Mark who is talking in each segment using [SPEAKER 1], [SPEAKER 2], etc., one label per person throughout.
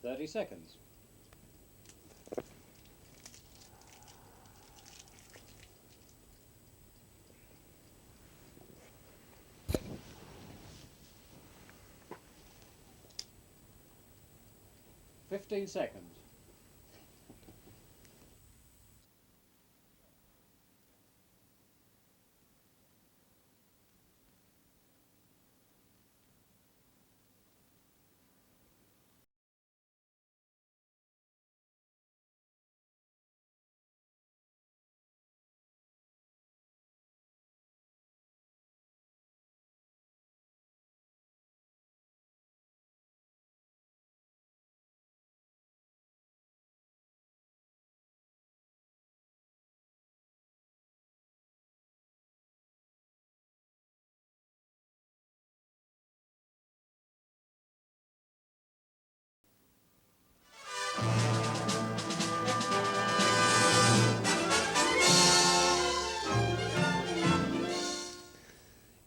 [SPEAKER 1] 30 seconds. Fifteen seconds.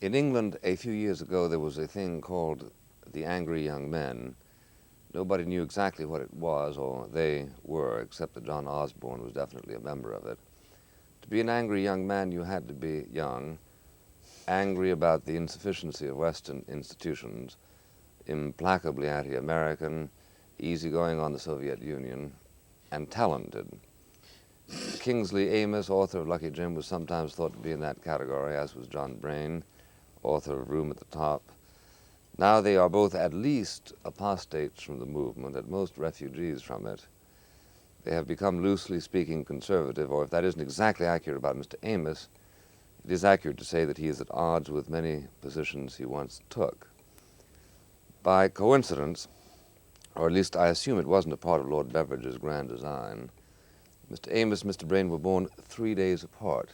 [SPEAKER 2] In England, a few years ago, there was a thing called the Angry Young Men. Nobody knew exactly what it was, or they were, except that John Osborne was definitely a member of it. To be an angry young man, you had to be young, angry about the insufficiency of Western institutions, implacably anti-American, easygoing on the Soviet Union, and talented. Kingsley Amis, author of Lucky Jim, was sometimes thought to be in that category, as was John Braine, author of Room at the Top. Now they are both at least apostates from the movement, at most refugees from it. They have become, loosely speaking, conservative, or if that isn't exactly accurate about Mr. Amis, it is accurate to say that he is at odds with many positions he once took. By coincidence, or at least I assume it wasn't a part of Lord Beveridge's grand design, Mr. Amis and Mr. Braine were born 3 days apart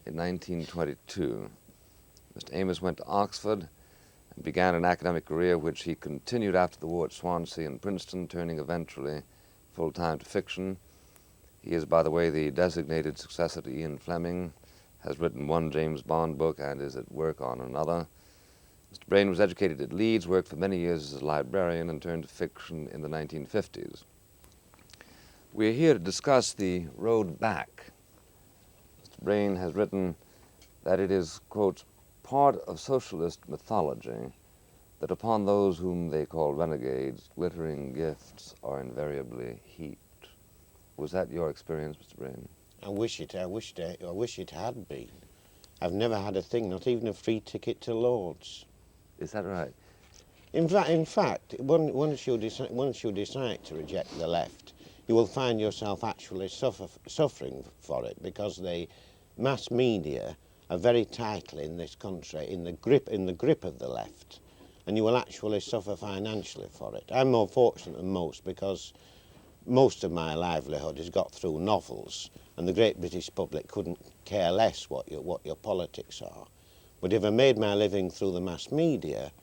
[SPEAKER 2] in 1922. Mr. Amis went to Oxford and began an academic career which he continued after the war at Swansea and Princeton, turning eventually full-time to fiction. He is, by the way, the designated successor to Ian Fleming, has written one James Bond book and is at work on another. Mr. Braine was educated at Leeds, worked for many years as a librarian, and turned to fiction in the 1950s. We're here to discuss the road back. Mr. Braine has written that it is, quote, part of socialist mythology that upon those whom they call renegades, glittering gifts are invariably heaped. Was that your experience, Mr. Braine?
[SPEAKER 3] I wish it had been. I've never had a thing, not even a free ticket to Lord's.
[SPEAKER 2] Is that right?
[SPEAKER 3] In fact, once you decide to reject the left, you will find yourself actually suffering for it, because the mass media are very tightly in this country in the grip of the left, and you will actually suffer financially for it. I'm more fortunate than most, because most of my livelihood is got through novels, and the great British public couldn't care less what your politics are. But if I made my living through the mass media,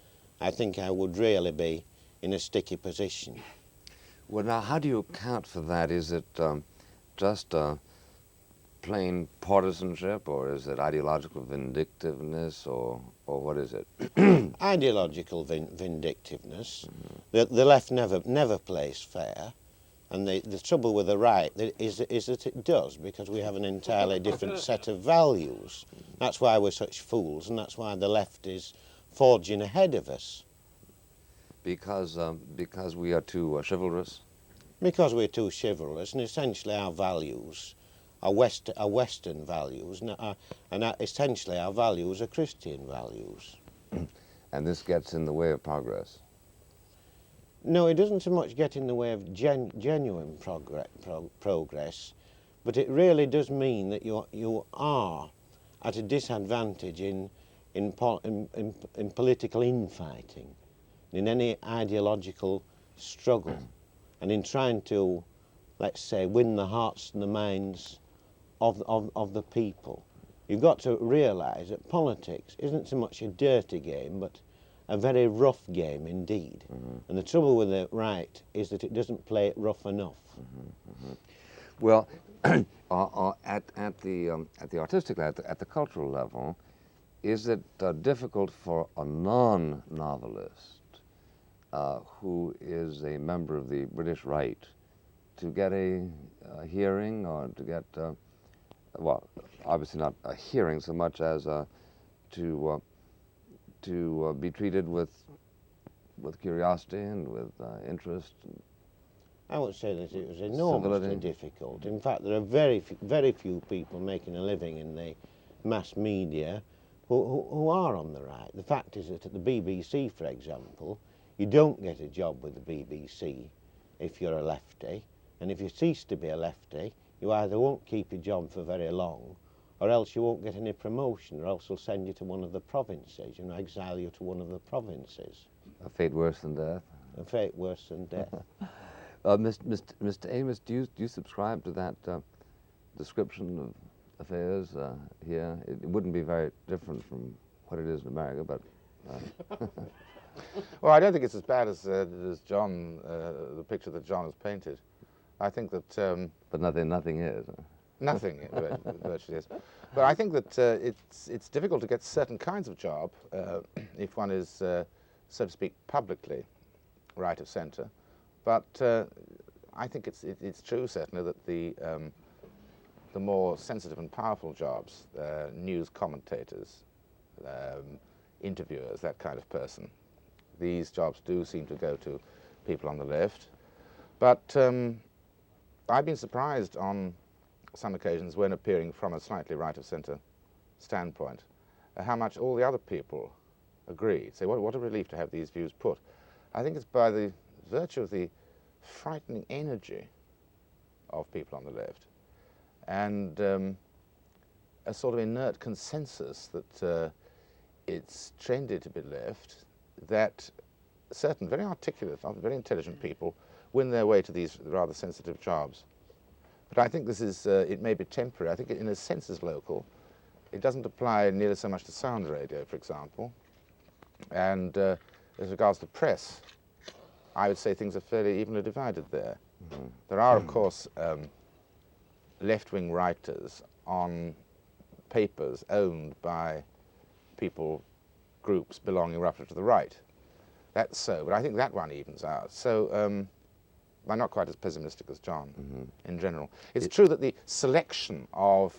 [SPEAKER 3] I think I would really be in a sticky position.
[SPEAKER 2] Well, now, how do you account for that? Is it just plain partisanship, or is it ideological vindictiveness, or what is it?
[SPEAKER 3] Ideological vindictiveness. The left never plays fair, and the trouble with the right is that it does, because we have an entirely different set of values. That's why we're such fools, and that's why the left is forging ahead of us.
[SPEAKER 2] Because we are too chivalrous?
[SPEAKER 3] Because we're too chivalrous, and essentially our values are Western values, and essentially our values are Christian values.
[SPEAKER 2] And this gets in the way of progress?
[SPEAKER 3] No, it doesn't so much get in the way of genuine progress, but it really does mean that you are at a disadvantage in political infighting, in any ideological struggle, and in trying to, let's say, win the hearts and the minds of the people. You've got to realise that politics isn't so much a dirty game, but a very rough game indeed. And the trouble with the right is that it doesn't play it rough enough.
[SPEAKER 2] Well, at the artistic level, at the cultural level, is it difficult for a non-novelist who is a member of the British right to get a hearing or to get, well, obviously not a hearing so much as to be treated with curiosity and with interest.
[SPEAKER 3] I would say that it was enormously
[SPEAKER 2] Civility.
[SPEAKER 3] difficult. In fact, there are very few people making a living in the mass media who are on the right. The fact is that at the BBC, for example, you don't get a job with the BBC if you're a lefty, and if you cease to be a lefty, you either won't keep your job for very long, or else you won't get any promotion, or else they'll send you to one of the provinces, you know, exile you to one of the provinces.
[SPEAKER 2] A fate worse than death.
[SPEAKER 3] A fate worse than death.
[SPEAKER 2] Mr. Amos, do you subscribe to that description of affairs here? It wouldn't be very different from what it is in America, but...
[SPEAKER 4] Well, I don't think it's as bad as John, the picture that John has painted. I think that...
[SPEAKER 2] but nothing is.
[SPEAKER 4] Nothing virtually is. But I think that it's difficult to get certain kinds of job if one is, so to speak, publicly right of centre. But I think it's true, certainly, that the more sensitive and powerful jobs, news commentators, interviewers, that kind of person, these jobs do seem to go to people on the left. But I've been surprised on some occasions when appearing from a slightly right of centre standpoint, how much all the other people agree. Say, what a relief to have these views put. I think it's by the virtue of the frightening energy of people on the left and a sort of inert consensus that it's trendy to be left, that certain very articulate, very intelligent people win their way to these rather sensitive jobs. But I think this is, it may be temporary. I think it, in a sense, is local. It doesn't apply nearly so much to sound radio, for example. And as regards to press, I would say things are fairly evenly divided there. Mm-hmm. There are, of course, left-wing writers on papers owned by people, groups belonging roughly to the right. That's so, but I think that one evens out. So I'm not quite as pessimistic as John, in general. It's true that the selection of,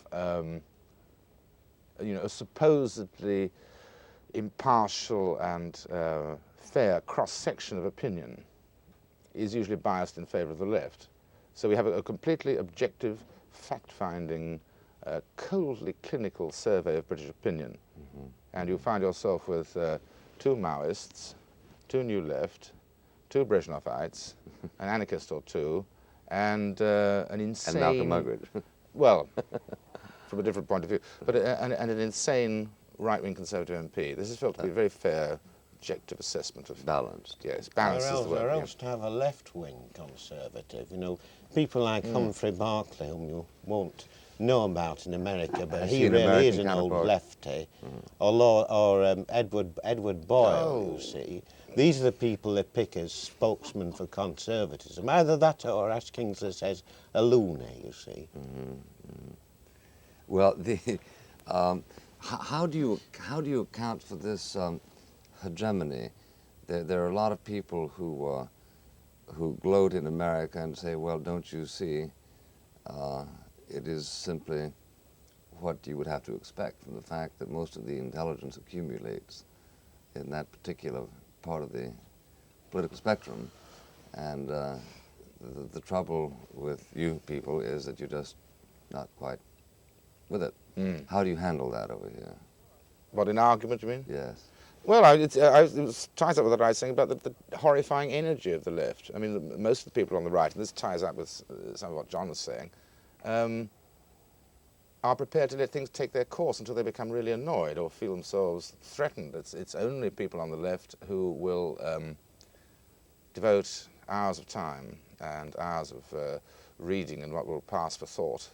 [SPEAKER 4] you know, a supposedly impartial and fair cross-section of opinion is usually biased in favour of the left. So we have a completely objective, fact-finding, coldly clinical survey of British opinion. And you find yourself with 2 Maoists, 2 New Left, 2 Brezhnevites, an anarchist or 2, and an insane...
[SPEAKER 2] And Malcolm Muggeridge.
[SPEAKER 4] Well, from a different point of view, but and an insane right-wing Conservative MP. This is felt to be a very fair, objective assessment of...
[SPEAKER 2] Balanced.
[SPEAKER 4] Yes, balanced is the word.
[SPEAKER 3] Or else to have a left-wing Conservative. You know, people like Humphrey Buckley, whom you won't know about in America, but he really is an old lefty. Or Edward Boyle, you see. These are the people they pick as spokesmen for conservatism. Either that or, as Kingsley says, a loony, you see.
[SPEAKER 2] Well, how do you account for this hegemony? There are a lot of people who gloat in America and say, well, don't you see, it is simply what you would have to expect from the fact that most of the intelligence accumulates in that particular part of the political spectrum, and the trouble with you people is that you're just not quite with it. How do you handle that over here?
[SPEAKER 4] What, in argument, you mean?
[SPEAKER 2] Yes.
[SPEAKER 4] Well, it ties up with what I was saying about the horrifying energy of the left. I mean, most of the people on the right, and this ties up with some of what John was saying, are prepared to let things take their course until they become really annoyed or feel themselves threatened. It's only people on the left who will devote hours of time and hours of reading and what will pass for thought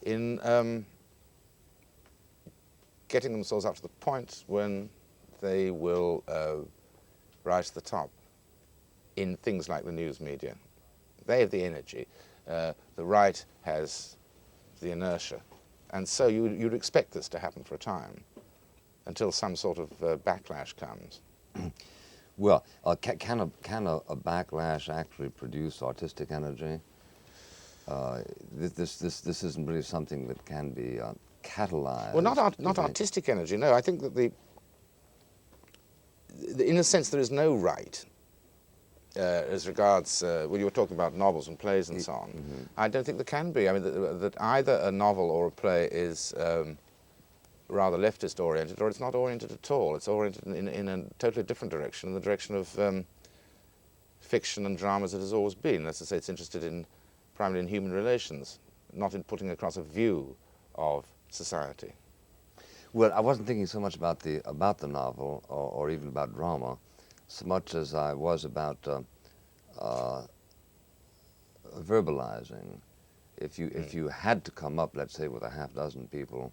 [SPEAKER 4] in getting themselves up to the point when they will rise to the top in things like the news media. They have the energy. The right has the inertia. And so you'd expect this to happen for a time until some sort of backlash comes.
[SPEAKER 2] Well, can a backlash actually produce artistic energy? This isn't really something that can be catalyzed.
[SPEAKER 4] Well, not artistic energy. No, I think that in a sense there is no right as regards when you were talking about novels and plays and so on. I don't think there can be. I mean that either a novel or a play is rather leftist oriented, or it's not oriented at all. It's oriented in a totally different direction, in the direction of fiction and drama as it has always been. That's to say, it's interested primarily in human relations, not in putting across a view of society.
[SPEAKER 2] Well, I wasn't thinking so much about the novel or even about drama, so much as I was about verbalizing. If you had to come up, let's say, with a half dozen people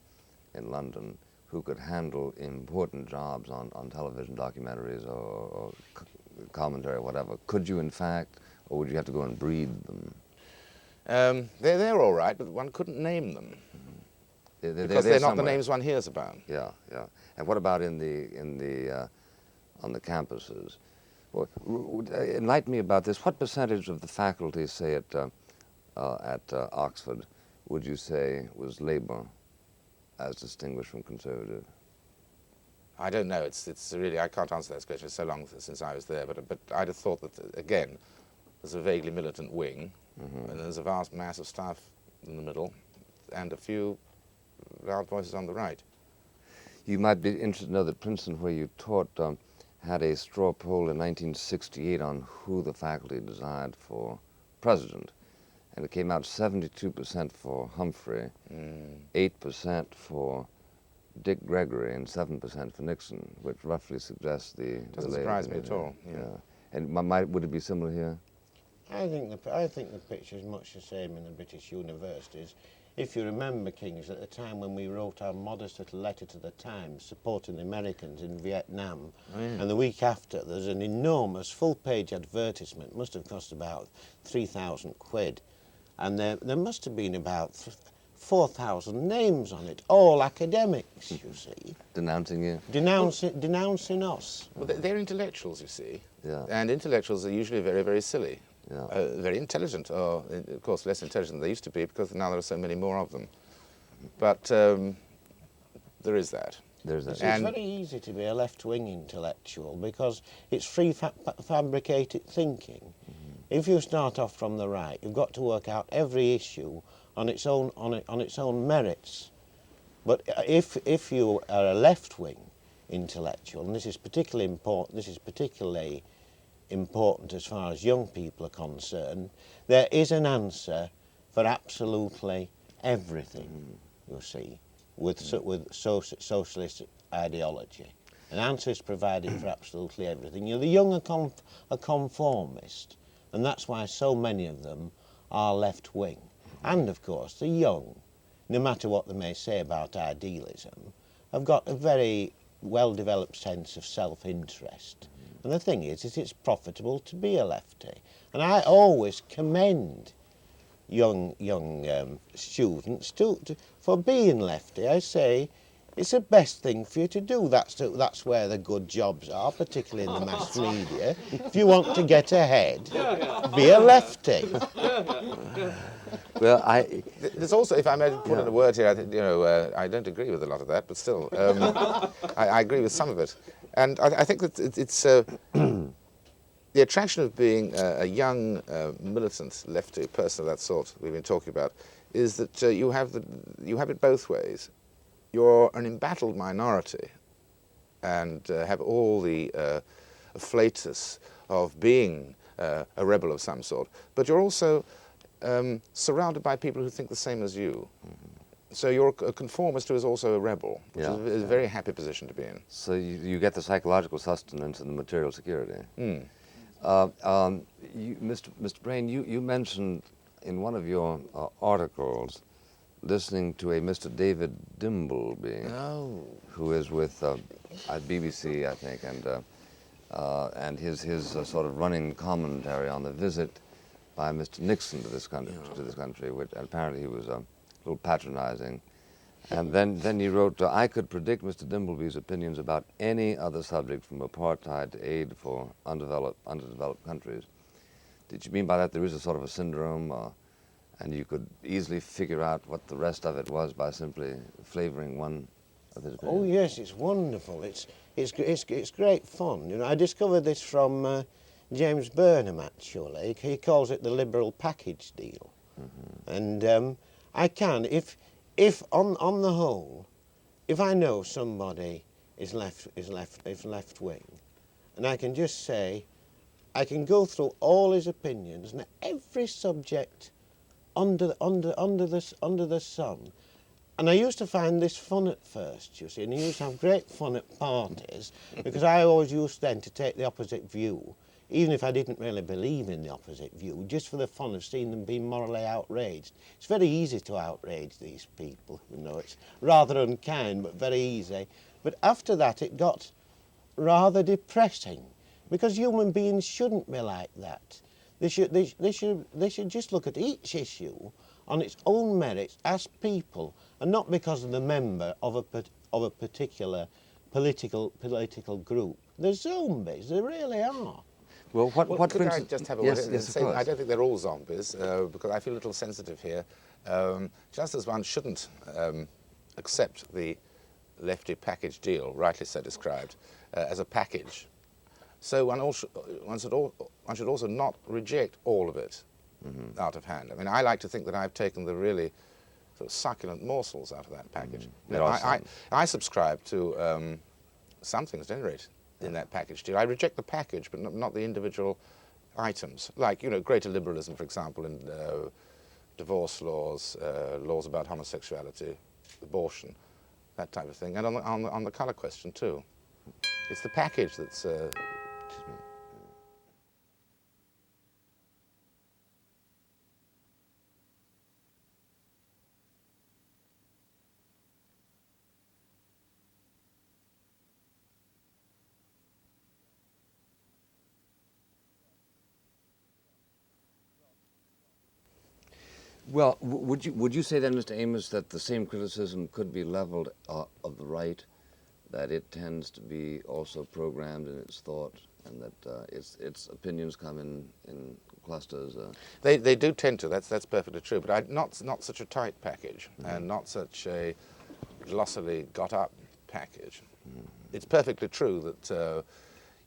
[SPEAKER 2] in London who could handle important jobs on television documentaries or commentary or whatever, could you in fact, or would you have to go and breed them?
[SPEAKER 4] They're all right, but one couldn't name them. Because they're not the names one hears about.
[SPEAKER 2] Yeah, yeah. And what about on the campuses? Well, enlighten me about this. What percentage of the faculty, say at Oxford, would you say was Labour, as distinguished from Conservative?
[SPEAKER 4] I don't know. It's really, I can't answer that question. It's so long since I was there. But I'd have thought that again, there's a vaguely militant wing, and there's a vast mass of staff in the middle, and a few loud voices on the right.
[SPEAKER 2] You might be interested to know that Princeton, where you taught, had a straw poll in 1968 on who the faculty desired for president. And it came out 72% for Humphrey, 8% for Dick Gregory, and 7% for Nixon, which roughly suggests the...
[SPEAKER 4] Doesn't surprise me at all.
[SPEAKER 2] Yeah. And would it be similar here?
[SPEAKER 3] I think the picture is much the same in the British universities. If you remember, Kingsley, at the time when we wrote our modest little letter to the Times supporting the Americans in Vietnam, and the week after there's an enormous full-page advertisement, must have cost about 3,000 quid, and there must have been about 4,000 names on it, all academics, you see.
[SPEAKER 2] Denouncing you?
[SPEAKER 3] Denouncing us.
[SPEAKER 4] Well, they're intellectuals, you see,
[SPEAKER 2] Yeah.
[SPEAKER 4] and intellectuals are usually very, very silly.
[SPEAKER 2] Yeah.
[SPEAKER 4] Very intelligent, or of course less intelligent than they used to be, because now there are so many more of them. But there is that.
[SPEAKER 2] There's that.
[SPEAKER 3] It's very easy to be a left-wing intellectual because it's free fabricated thinking. If you start off from the right, you've got to work out every issue on its own merits. But if you are a left-wing intellectual, and this is particularly important as far as young people are concerned, there is an answer for absolutely everything, you see, with socialist ideology. An answer is provided for absolutely everything. You know, the young are conformist, and that's why so many of them are left-wing. And, of course, the young, no matter what they may say about idealism, have got a very well-developed sense of self-interest. And the thing is it's profitable to be a lefty. And I always commend young students for being lefty. I say it's the best thing for you to do. That's where the good jobs are, particularly in the mass media. If you want to get ahead, be a lefty.
[SPEAKER 2] Well,
[SPEAKER 4] there's also, if I may put in a word here, I think, I don't agree with a lot of that, but still, I agree with some of it. And I think that it's the attraction of being a young, militant lefty person of that sort we've been talking about is that you have it both ways. You're an embattled minority and have all the afflatus of being a rebel of some sort, but you're also surrounded by people who think the same as you. So you're a conformist who is also a rebel, which is a very happy position to be in.
[SPEAKER 2] So you get the psychological sustenance and the material security. Mr. Braine, you mentioned in one of your articles listening to a Mr. David Dimbleby, who is with at BBC, I think, and his sort of running commentary on the visit by Mr. Nixon to this country, which apparently he was a little patronizing, And then you wrote, I could predict Mr. Dimbleby's opinions about any other subject from apartheid to aid for underdeveloped countries. Did you mean by that there is a sort of a syndrome, and you could easily figure out what the rest of it was by simply flavoring one of his opinions?
[SPEAKER 3] Oh yes, it's wonderful. It's great fun. You know, I discovered this from James Burnham actually. He calls it the liberal package deal. And I can, if on the whole, if I know somebody is left wing, and I can just say, I can go through all his opinions and every subject under the sun. And I used to find this fun at first, you see, and I used to have great fun at parties because I always used then to take the opposite view, even if I didn't really believe in the opposite view, just for the fun of seeing them being morally outraged. It's very easy to outrage these people, you know, it's rather unkind but very easy. But after that it got rather depressing because human beings shouldn't be like that. They should just look at each issue on its own merits as people and not because of the member of a particular political group. They're zombies, they really are.
[SPEAKER 2] Well, what
[SPEAKER 4] could I just have a
[SPEAKER 2] yes,
[SPEAKER 4] word
[SPEAKER 2] yes,
[SPEAKER 4] and say, I don't think they're all zombies, because I feel a little sensitive here. Just as one shouldn't accept the lefty package deal, rightly so described, as a package, so one should also not reject all of it out of hand. I mean, I like to think that I've taken the really sort of succulent morsels out of that package. I subscribe to some things, at any rate, in that package deal. I reject the package, but not the individual items, like, you know, greater liberalism, for example, in divorce laws, laws about homosexuality, abortion, that type of thing, and on the colour question too. It's the package that's.
[SPEAKER 2] Well, would you say then, Mr. Amos, that the same criticism could be leveled of the right, that it tends to be also programmed in its thought, and that its opinions come in clusters?
[SPEAKER 4] They do tend to. That's perfectly true. But not such a tight package, and not such a glossily got up package. It's perfectly true that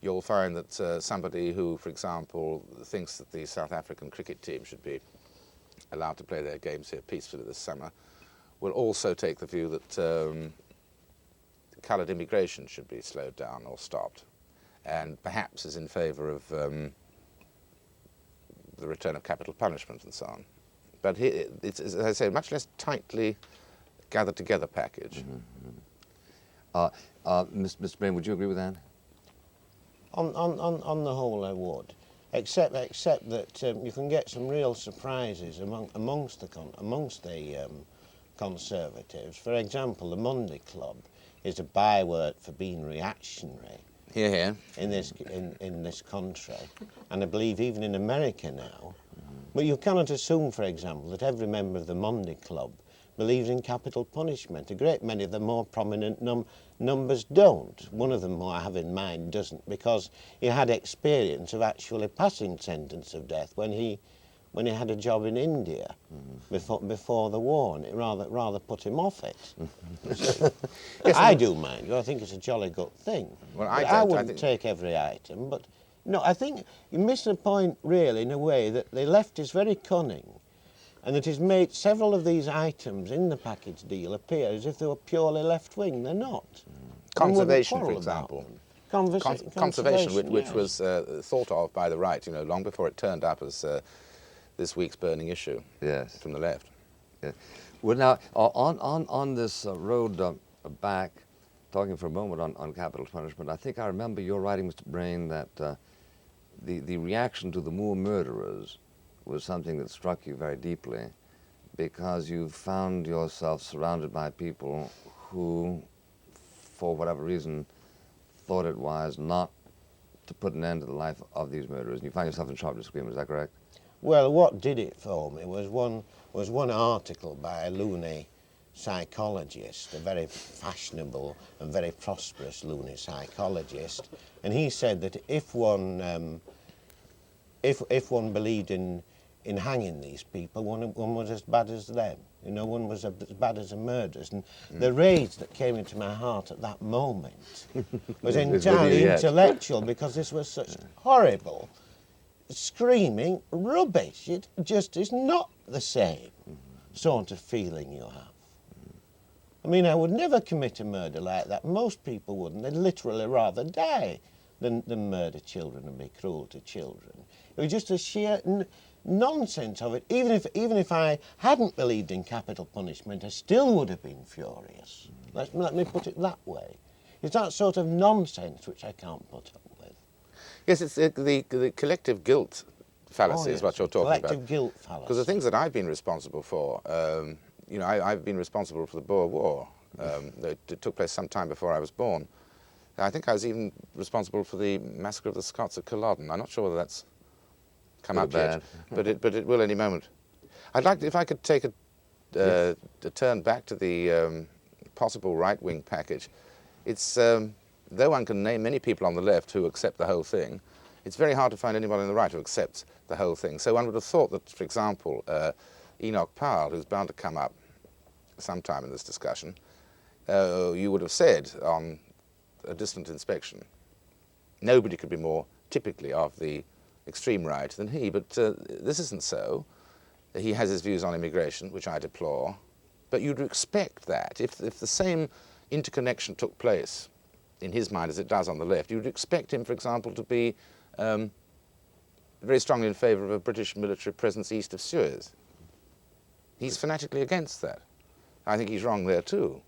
[SPEAKER 4] you'll find that somebody who, for example, thinks that the South African cricket team should be allowed to play their games here peacefully this summer, will also take the view that coloured immigration should be slowed down or stopped, and perhaps is in favour of the return of capital punishment and so on. But it's, as I say, a much less tightly gathered together package.
[SPEAKER 2] Mr. Braine, would you agree with that?
[SPEAKER 3] On the whole, I would. Except that you can get some real surprises amongst the Conservatives. For example, the Monday Club is a byword for being reactionary.
[SPEAKER 4] Here, here.
[SPEAKER 3] In this country, and I believe even in America now. But you cannot assume, for example, that every member of the Monday Club believes in capital punishment. A great many of the more prominent numbers don't. One of them, who I have in mind, doesn't, because he had experience of actually passing sentence of death when he had a job in India before the war, and it rather put him off it. Yes, I do mind you. I think it's a jolly good thing.
[SPEAKER 4] Well,
[SPEAKER 3] I wouldn't take every item, but no, I think you miss the point really in a way that the left is very cunning, and it has made several of these items in the package deal appear as if they were purely left-wing. They're not.
[SPEAKER 4] Conservation, for example.
[SPEAKER 3] Conservation,
[SPEAKER 4] which
[SPEAKER 3] yes.
[SPEAKER 4] was thought of by the right, you know, long before it turned up as this week's burning issue.
[SPEAKER 2] Yes.
[SPEAKER 4] From the left.
[SPEAKER 2] Yeah. Well, now, on this road back, talking for a moment on capital punishment, I think I remember your writing, Mr. Braine, that the reaction to the Moor murderers was something that struck you very deeply, because you found yourself surrounded by people who, for whatever reason, thought it wise not to put an end to the life of these murderers. And you find yourself in sharp disagreement, is that correct?
[SPEAKER 3] Well, what did it for me was one article by a loony psychologist, a very fashionable and very prosperous loony psychologist, and he said that if one believed in hanging these people, one was as bad as them. You know, one was as bad as the murderers. And the rage that came into my heart at that moment was entirely intellectual, because this was such horrible, screaming rubbish. It just is not the same sort of feeling you have. I mean, I would never commit a murder like that. Most people wouldn't. They'd literally rather die than murder children and be cruel to children. It was just a sheer nonsense of it. Even if I hadn't believed in capital punishment, I still would have been furious. Let me put it that way. It's that sort of nonsense which I can't put up with.
[SPEAKER 4] Yes, it's the collective guilt fallacy is what you're talking about.
[SPEAKER 3] Collective guilt fallacy.
[SPEAKER 4] Because the things that I've been responsible for, you know, I've been responsible for the Boer War. It took place some time before I was born. I think I was even responsible for the massacre of the Scots at Culloden. I'm not sure whether that's come up yet, but it will any moment. I'd like, if I could take a turn back to the possible right-wing package. It's though one can name many people on the left who accept the whole thing, it's very hard to find anyone on the right who accepts the whole thing. So one would have thought that, for example, Enoch Powell, who's bound to come up sometime in this discussion, you would have said on a distant inspection, nobody could be more typically of the extreme right than he, but this isn't so. He has his views on immigration, which I deplore, but you'd expect that if the same interconnection took place in his mind as it does on the left, you'd expect him, for example, to be very strongly in favour of a British military presence east of Suez. He's fanatically against that. I think he's wrong there too.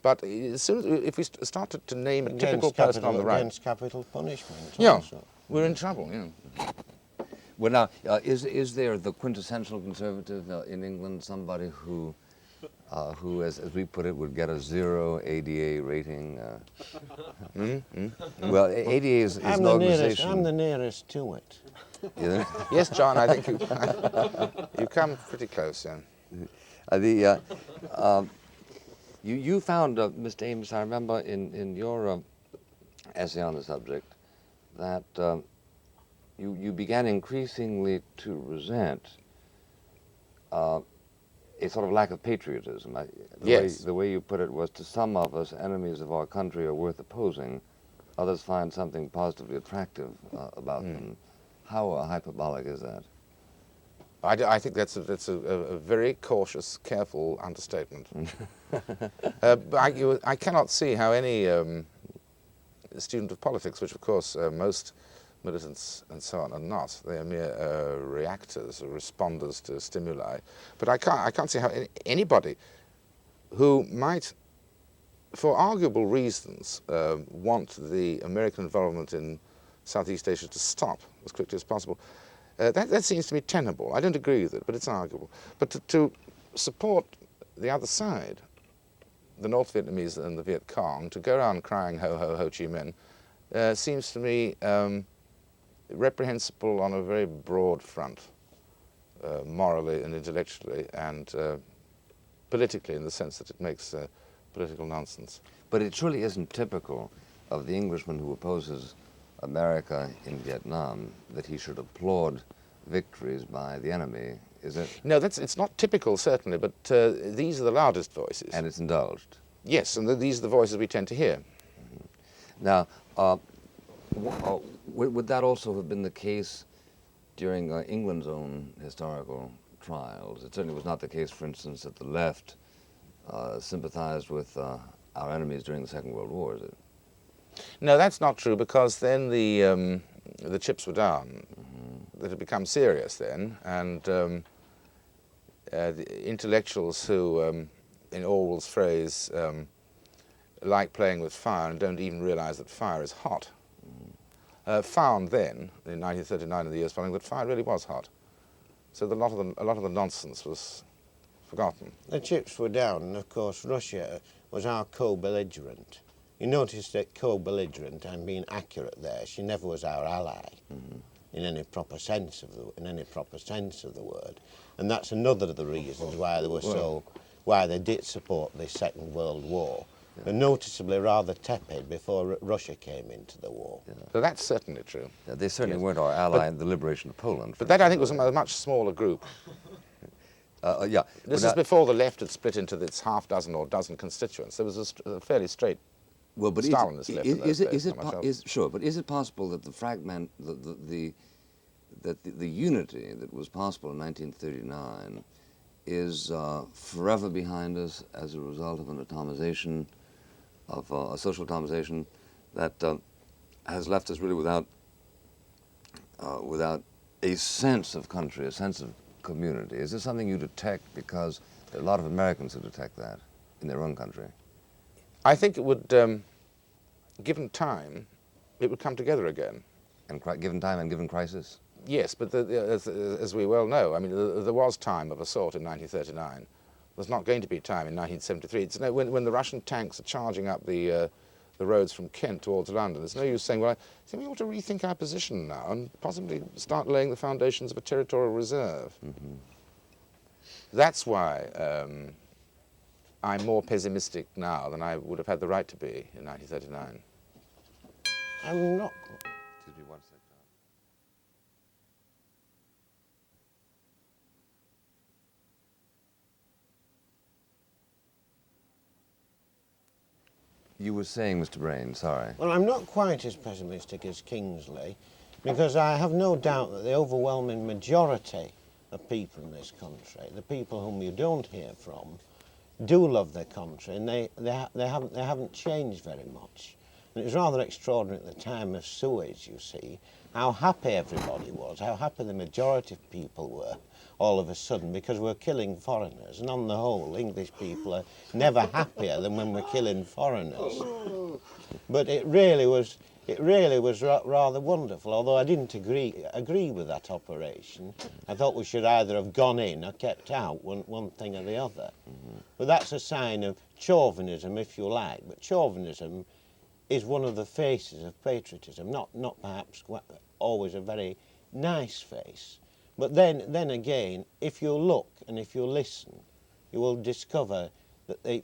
[SPEAKER 4] But as soon as, if we start to name a typical person on the right...
[SPEAKER 3] Against capital punishment
[SPEAKER 4] yeah,
[SPEAKER 3] also.
[SPEAKER 4] We're in trouble, yeah.
[SPEAKER 2] Well, now, is there the quintessential conservative in England, somebody who, as we put it, would get a 0 ADA rating? Well, ADA is an organization.
[SPEAKER 3] I'm the nearest to it.
[SPEAKER 4] Yes, John, I think you come pretty close, yeah.
[SPEAKER 2] You found, Mr. Ames, I remember in your essay on the subject, that you began increasingly to resent a sort of lack of patriotism.
[SPEAKER 4] Yes.
[SPEAKER 2] The way you put it was, to some of us, enemies of our country are worth opposing. Others find something positively attractive about them. How hyperbolic is that?
[SPEAKER 4] I think that's a very cautious, careful understatement. I cannot see how any student of politics, which of course most militants and so on are not, they are mere reactors or responders to stimuli. But I can't see how anybody who might, for arguable reasons, want the American involvement in Southeast Asia to stop as quickly as possible, that seems to me tenable. I don't agree with it, but it's arguable. But to support the other side, the North Vietnamese and the Viet Cong, to go around crying ho, ho, Ho Chi Minh, seems to me reprehensible on a very broad front, morally and intellectually and politically, in the sense that it makes political nonsense.
[SPEAKER 2] But it surely isn't typical of the Englishman who opposes America in Vietnam that he should applaud victories by the enemy, is it?
[SPEAKER 4] No, it's not typical, certainly, but these are the loudest voices.
[SPEAKER 2] And it's indulged.
[SPEAKER 4] Yes, and these are the voices we tend to hear.
[SPEAKER 2] Now, would that also have been the case during England's own historical trials? It certainly was not the case, for instance, that the left sympathized with our enemies during the Second World War, is it?
[SPEAKER 4] No, that's not true, because then the chips were down. It had become serious then, and the intellectuals who, in Orwell's phrase, like playing with fire and don't even realize that fire is hot, found then, in 1939 and the years following, that fire really was hot. So a lot of the nonsense was forgotten.
[SPEAKER 3] The chips were down, and of course Russia was our co-belligerent. You notice that co-belligerent, I'm being accurate there, she never was our ally in any proper sense of the word. And that's another of the reasons why they were so why they did support the Second World War, were noticeably rather tepid before Russia came into the war.
[SPEAKER 4] So that's certainly true.
[SPEAKER 2] Yeah, they certainly
[SPEAKER 4] Yes.
[SPEAKER 2] weren't our ally in the liberation of Poland.
[SPEAKER 4] But that, I think, was a much smaller group.
[SPEAKER 2] Yeah.
[SPEAKER 4] This
[SPEAKER 2] but
[SPEAKER 4] is before the left had split into its half dozen or dozen constituents. There was a fairly straight
[SPEAKER 2] well, but
[SPEAKER 4] Stalinist left in those days, not much else.
[SPEAKER 2] sure, but is it possible that the unity that was possible in 1939 is forever behind us as a result of an atomization, of a social atomization that has left us really without a sense of country, a sense of community? Is this something you detect, because there are a lot of Americans who detect that in their own country?
[SPEAKER 4] I think it would, given time, it would come together again.
[SPEAKER 2] And given time and given crisis?
[SPEAKER 4] Yes, but as we well know, I mean, there was time of a sort in 1939. There's not going to be time in 1973. It's when the Russian tanks are charging up the roads from Kent towards London, there's no use saying, well, I think we ought to rethink our position now and possibly start laying the foundations of a territorial reserve.
[SPEAKER 2] Mm-hmm.
[SPEAKER 4] That's why I'm more pessimistic now than I would have had the right to be in 1939.
[SPEAKER 3] I'm not.
[SPEAKER 2] Excuse me one second. You were saying, Mr. Braine, sorry.
[SPEAKER 3] Well, I'm not quite as pessimistic as Kingsley, because I have no doubt that the overwhelming majority of people in this country, the people whom you don't hear from, do love their country, and they haven't changed very much. And it was rather extraordinary at the time of Suez, you see, how happy everybody was, how happy the majority of people were all of a sudden, because we're killing foreigners. And on the whole, English people are never happier than when we're killing foreigners. But it really was rather wonderful, although I didn't agree with that operation. I thought we should either have gone in or kept out, one thing or the other. Mm-hmm. But that's a sign of chauvinism, if you like. But chauvinism is one of the faces of patriotism, not perhaps always a very nice face. But then again, if you look and if you listen, you will discover that the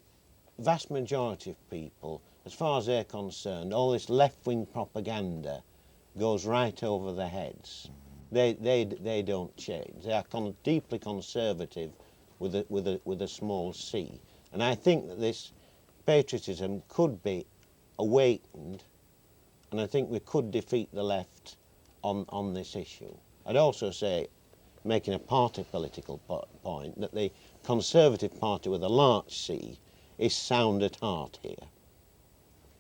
[SPEAKER 3] vast majority of people, as far as they're concerned, all this left-wing propaganda goes right over their heads. They don't change. They are deeply conservative with a small c. And I think that this patriotism could be awakened, and I think we could defeat the left on this issue. I'd also say, making a party political point, that the Conservative Party with a large C is sound at heart here.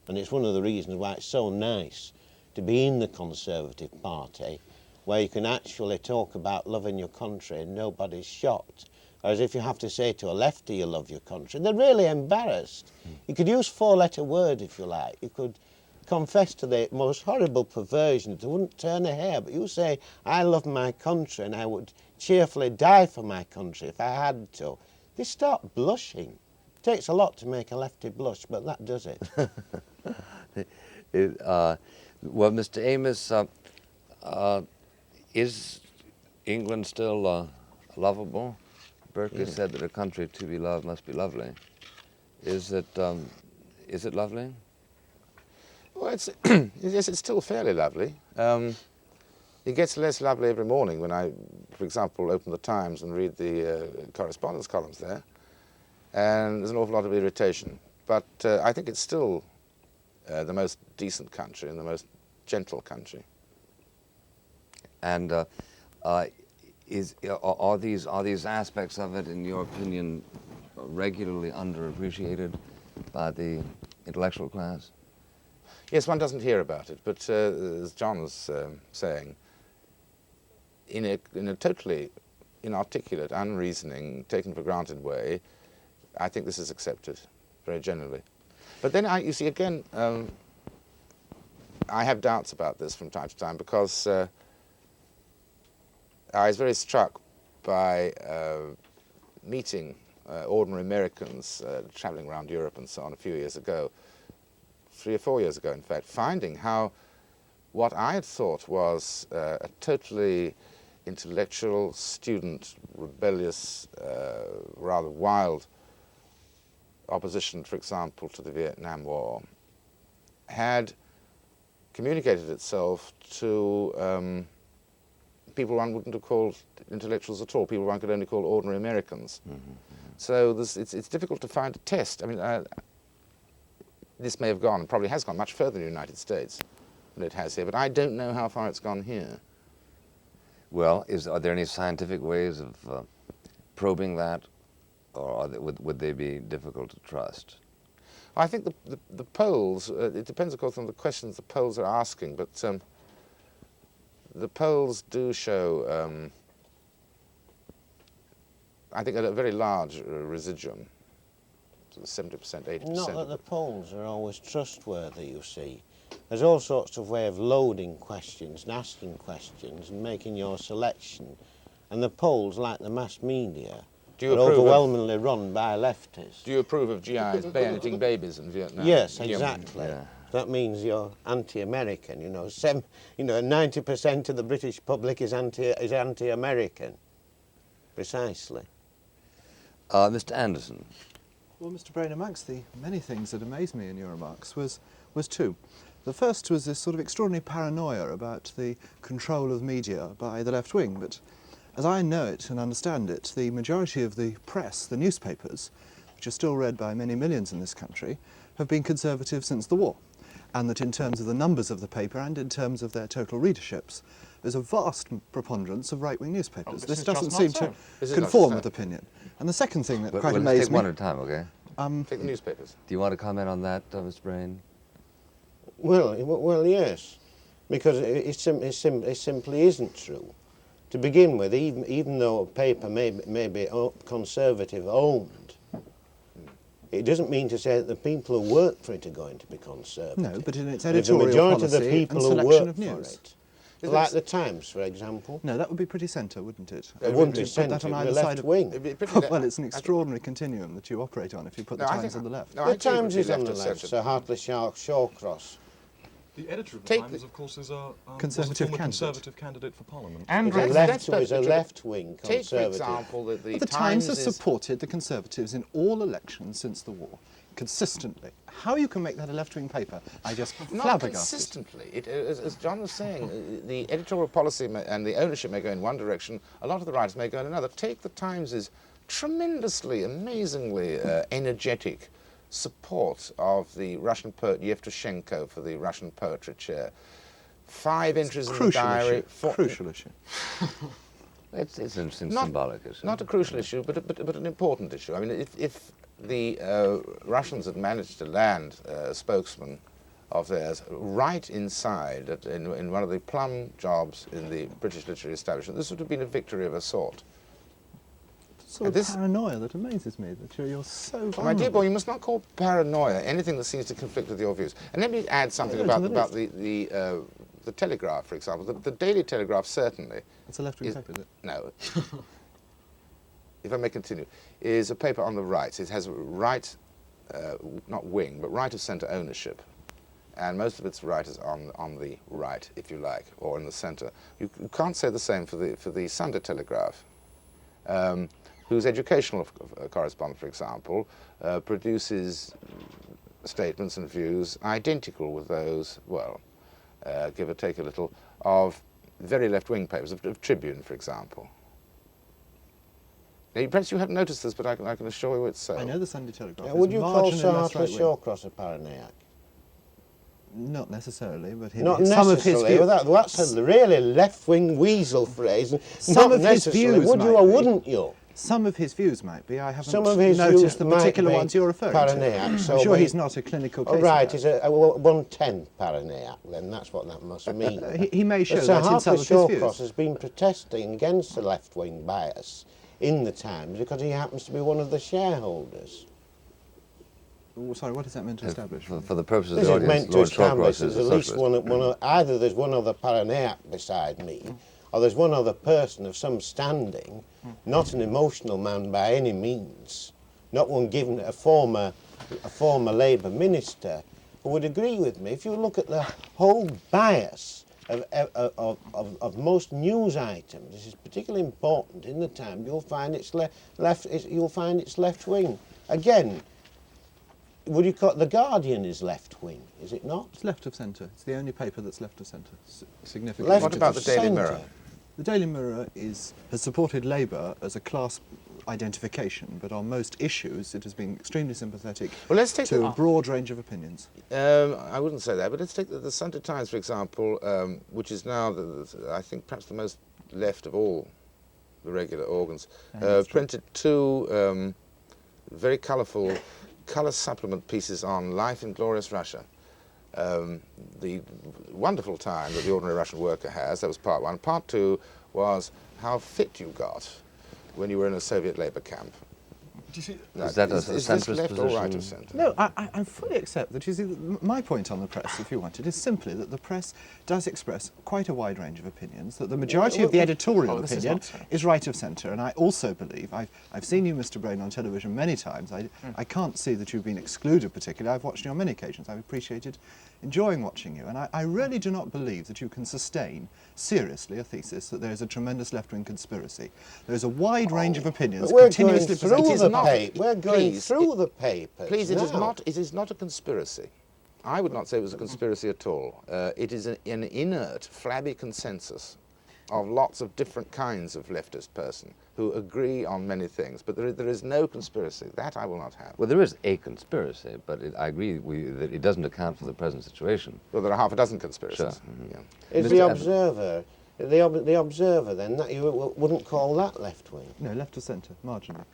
[SPEAKER 3] And it's one of the reasons why it's so nice to be in the Conservative Party, where you can actually talk about loving your country and nobody's shocked. Whereas if you have to say to a lefty you love your country, they're really embarrassed. You could use four-letter word if you like. You could confess to the most horrible perversion. They wouldn't turn a hair. But you say, I love my country and I would cheerfully die for my country if I had to. They start blushing. It takes a lot to make a lefty blush, but that does it.
[SPEAKER 2] Well, Mr. Amos, is England still lovable? Berkeley said that a country to be loved must be lovely. Is it lovely?
[SPEAKER 4] Well, yes, it's still fairly lovely. It gets less lovely every morning when I, for example, open the Times and read the correspondence columns there, and there's an awful lot of irritation. But I think it's still the most decent country and the most gentle country.
[SPEAKER 2] And are these aspects of it, in your opinion, regularly underappreciated by the intellectual class?
[SPEAKER 4] Yes, one doesn't hear about it, but as John was saying, in a totally inarticulate, unreasoning, taken for granted way, I think this is accepted very generally. But then, you see, again, I have doubts about this from time to time, because I was very struck by meeting ordinary Americans traveling around Europe and so on a few years ago, 3 or 4 years ago, in fact, finding how what I had thought was a totally intellectual, student, rebellious, rather wild opposition, for example, to the Vietnam War, had communicated itself to people one wouldn't have called intellectuals at all, people one could only call ordinary Americans. So it's difficult to find a test. I mean, this may have gone, probably has gone much further in the United States than it has here, but I don't know how far it's gone here.
[SPEAKER 2] Well, are there any scientific ways of probing that, or would they be difficult to trust?
[SPEAKER 4] I think the polls, it depends, of course, on the questions the polls are asking, but the polls do show, I think, a very large residuum, 70%, 80%.
[SPEAKER 3] Not that the polls are always trustworthy, you see. There's all sorts of way of loading questions and asking questions and making your selection. And the polls, like the mass media, are overwhelmingly run by lefties.
[SPEAKER 4] Do you approve of GIs bayoneting babies in Vietnam?
[SPEAKER 3] Yes, exactly.
[SPEAKER 2] Yeah.
[SPEAKER 3] That means you're anti-American, you know. 90% of the British public is anti-American. Precisely.
[SPEAKER 2] Mr. Anderson.
[SPEAKER 5] Well, Mr. Braine, amongst the many things that amazed me in your remarks was two. The first was this sort of extraordinary paranoia about the control of media by the left wing, but as I know it and understand it, the majority of the press, the newspapers, which are still read by many millions in this country, have been conservative since the war, and that in terms of the numbers of the paper and in terms of their total readerships, there's a vast preponderance of right-wing newspapers. This doesn't seem to conform with opinion. And the second thing that quite amazed me...
[SPEAKER 2] Let's take one at a time, okay?
[SPEAKER 4] Take the newspapers.
[SPEAKER 2] Do you want to comment on that, Mr. Braine?
[SPEAKER 3] Well, yes, because it simply isn't true. To begin with, even though a paper may be conservative owned, it doesn't mean to say that the people who work for it are going to be conservative.
[SPEAKER 5] No, but in its
[SPEAKER 3] If
[SPEAKER 5] editorial
[SPEAKER 3] the majority
[SPEAKER 5] policy
[SPEAKER 3] of the people
[SPEAKER 5] and
[SPEAKER 3] who
[SPEAKER 5] selection
[SPEAKER 3] work
[SPEAKER 5] of
[SPEAKER 3] for
[SPEAKER 5] news.
[SPEAKER 3] it, like the Times, for example,
[SPEAKER 5] No, that would be pretty centre, wouldn't it?
[SPEAKER 3] it wouldn't be
[SPEAKER 5] Put
[SPEAKER 3] centre,
[SPEAKER 5] that on
[SPEAKER 3] it would
[SPEAKER 5] either
[SPEAKER 3] be
[SPEAKER 5] side
[SPEAKER 3] left
[SPEAKER 5] of...
[SPEAKER 3] wing.
[SPEAKER 4] It'd be pretty
[SPEAKER 5] Well, it's an extraordinary continuum that you operate on if you put the Times on the left.
[SPEAKER 4] No, I
[SPEAKER 3] The
[SPEAKER 4] think it would
[SPEAKER 3] Times
[SPEAKER 4] be
[SPEAKER 3] is on the
[SPEAKER 4] left
[SPEAKER 3] left,
[SPEAKER 4] centred.
[SPEAKER 3] Sir Hartley Shawcross.
[SPEAKER 6] The editor of the
[SPEAKER 4] Take
[SPEAKER 6] Times,
[SPEAKER 4] the-
[SPEAKER 6] of course, is a
[SPEAKER 5] Conservative
[SPEAKER 6] former
[SPEAKER 5] candidate.
[SPEAKER 6] Conservative candidate for Parliament.
[SPEAKER 4] And
[SPEAKER 3] Is a left-wing
[SPEAKER 4] Take, for
[SPEAKER 3] conservative.
[SPEAKER 4] example, that the
[SPEAKER 5] But the Times has
[SPEAKER 4] is...
[SPEAKER 5] supported the Conservatives in all elections since the war, consistently. How you can make that a left-wing paper, I just
[SPEAKER 4] Not
[SPEAKER 5] flabbergasted.
[SPEAKER 4] consistently. As John was saying, the editorial policy and the ownership may go in one direction, a lot of the writers may go in another. Take the Times' tremendously, amazingly energetic support of the Russian poet Yevtushenko for the Russian Poetry Chair. 5 entries in the diary.
[SPEAKER 5] Crucial issue.
[SPEAKER 2] It's an
[SPEAKER 4] Not-
[SPEAKER 2] symbolic issue.
[SPEAKER 4] Not a crucial issue, but an important issue. I mean, if the Russians had managed to land a spokesman of theirs right inside in one of the plum jobs in the British literary establishment, this would have been a victory of a sort.
[SPEAKER 5] Sort of paranoia that amazes me, that you're so vulnerable.
[SPEAKER 4] My dear boy, you must not call paranoia anything that seems to conflict with your views. And let me add something about the Telegraph, for example. The Daily Telegraph certainly...
[SPEAKER 5] It's a left-wing paper, is it?
[SPEAKER 4] No. If I may continue, is a paper on the right. It has right, not wing, but right of centre ownership. And most of its writers on the right, if you like, or in the centre. You can't say the same for the Sunday Telegraph, whose educational correspondent, for example, produces statements and views identical with those, well, give or take a little, of very left-wing papers, of Tribune, for example. Now, perhaps you haven't noticed this, but I can assure you it's so.
[SPEAKER 5] I know the Sunday Telegraph is
[SPEAKER 3] Would you call
[SPEAKER 5] marginally
[SPEAKER 3] Sir
[SPEAKER 5] less
[SPEAKER 3] Hartley
[SPEAKER 5] right-wing.
[SPEAKER 3] Shawcross a paranoiac?
[SPEAKER 5] Not necessarily, but
[SPEAKER 3] Not
[SPEAKER 5] some of his
[SPEAKER 3] necessarily.
[SPEAKER 5] views...
[SPEAKER 3] That's a really left-wing weasel phrase.
[SPEAKER 5] Some
[SPEAKER 3] Not
[SPEAKER 5] of his
[SPEAKER 3] necessarily.
[SPEAKER 5] views
[SPEAKER 3] Would you
[SPEAKER 5] might
[SPEAKER 3] or
[SPEAKER 5] be.
[SPEAKER 3] wouldn't you?
[SPEAKER 5] Some of his views might be. I haven't
[SPEAKER 3] Some of his
[SPEAKER 5] noticed
[SPEAKER 3] views
[SPEAKER 5] the
[SPEAKER 3] might
[SPEAKER 5] particular
[SPEAKER 3] be
[SPEAKER 5] ones you're referring
[SPEAKER 3] paranoiac,
[SPEAKER 5] to.
[SPEAKER 3] so
[SPEAKER 5] I'm sure
[SPEAKER 3] be-
[SPEAKER 5] he's not a clinical case
[SPEAKER 3] Oh, right,
[SPEAKER 5] of
[SPEAKER 3] he's
[SPEAKER 5] that.
[SPEAKER 3] a 110 paranoiac, then that's what that must mean.
[SPEAKER 5] He may show
[SPEAKER 3] But Sir
[SPEAKER 5] that in
[SPEAKER 3] Hartley
[SPEAKER 5] some of his
[SPEAKER 3] Shawcross
[SPEAKER 5] views.
[SPEAKER 3] has been protesting against the left-wing bias in the Times because he happens to be one of the shareholders.
[SPEAKER 5] Oh, sorry, what is that meant to establish?
[SPEAKER 2] For the purposes of
[SPEAKER 3] This
[SPEAKER 2] the
[SPEAKER 3] is
[SPEAKER 2] audience,
[SPEAKER 3] meant to
[SPEAKER 2] Lord
[SPEAKER 3] establish
[SPEAKER 2] Shawcross is
[SPEAKER 3] there's
[SPEAKER 2] a
[SPEAKER 3] at least
[SPEAKER 2] socialist.
[SPEAKER 3] either there's one other paranoiac beside me, or there's one other person of some standing, not an emotional man by any means, not one given a former Labour minister, who would agree with me. If you look at the whole bias of most news items, this is particularly important in the Times. You'll find it's left wing. Again, would you call The Guardian is left-wing, is it not?
[SPEAKER 5] It's left of centre. It's the only paper that's left of centre, significantly.
[SPEAKER 3] Left
[SPEAKER 4] What about
[SPEAKER 3] of
[SPEAKER 4] the Daily
[SPEAKER 3] centre.
[SPEAKER 4] Mirror?
[SPEAKER 5] The Daily Mirror has supported Labour as a class identification, but on most issues it has been extremely sympathetic
[SPEAKER 4] Well, let's take
[SPEAKER 5] to a broad range of opinions.
[SPEAKER 4] I wouldn't say that, but let's take the Sunday Times, for example, which is now, I think, perhaps the most left of all the regular organs. Printed two very colourful colour supplement pieces on life in glorious Russia. The wonderful time that the ordinary Russian worker has, that was part one. Part two was how fit you got when you were in a Soviet labour camp.
[SPEAKER 6] Do you see?
[SPEAKER 2] Is that a
[SPEAKER 4] is this
[SPEAKER 2] centrist
[SPEAKER 4] left or right
[SPEAKER 2] position?
[SPEAKER 4] of centre?
[SPEAKER 5] No, I fully accept that. You see, my point on the press, if you want it, is simply that the press does express quite a wide range of opinions, that the majority of the editorial opinion is right of centre, and I also believe, I've seen you, Mr. Braine, on television many times. I can't see that you've been excluded particularly. I've watched you on many occasions. I've appreciated enjoying watching you, and I really do not believe that you can sustain seriously a thesis that there is a tremendous left-wing conspiracy. There is a wide range of opinions
[SPEAKER 3] But we're going
[SPEAKER 5] continuously
[SPEAKER 3] through
[SPEAKER 5] presented.
[SPEAKER 3] we're going through the papers
[SPEAKER 4] Please, it is
[SPEAKER 3] now.
[SPEAKER 4] not. It is not a conspiracy. I would not say it was a conspiracy at all. It is an inert, flabby consensus of lots of different kinds of leftist person who agree on many things, but there is no conspiracy. That I will not have.
[SPEAKER 2] Well, there is a conspiracy, but I agree that it doesn't account for the present situation.
[SPEAKER 4] Well, there are half a dozen conspiracies.
[SPEAKER 2] Sure.
[SPEAKER 4] Yeah.
[SPEAKER 3] Is
[SPEAKER 2] Mr.
[SPEAKER 3] the
[SPEAKER 2] Evans.
[SPEAKER 3] Observer, the Observer then, that you wouldn't call that left-wing?
[SPEAKER 5] No, left of centre, marginally.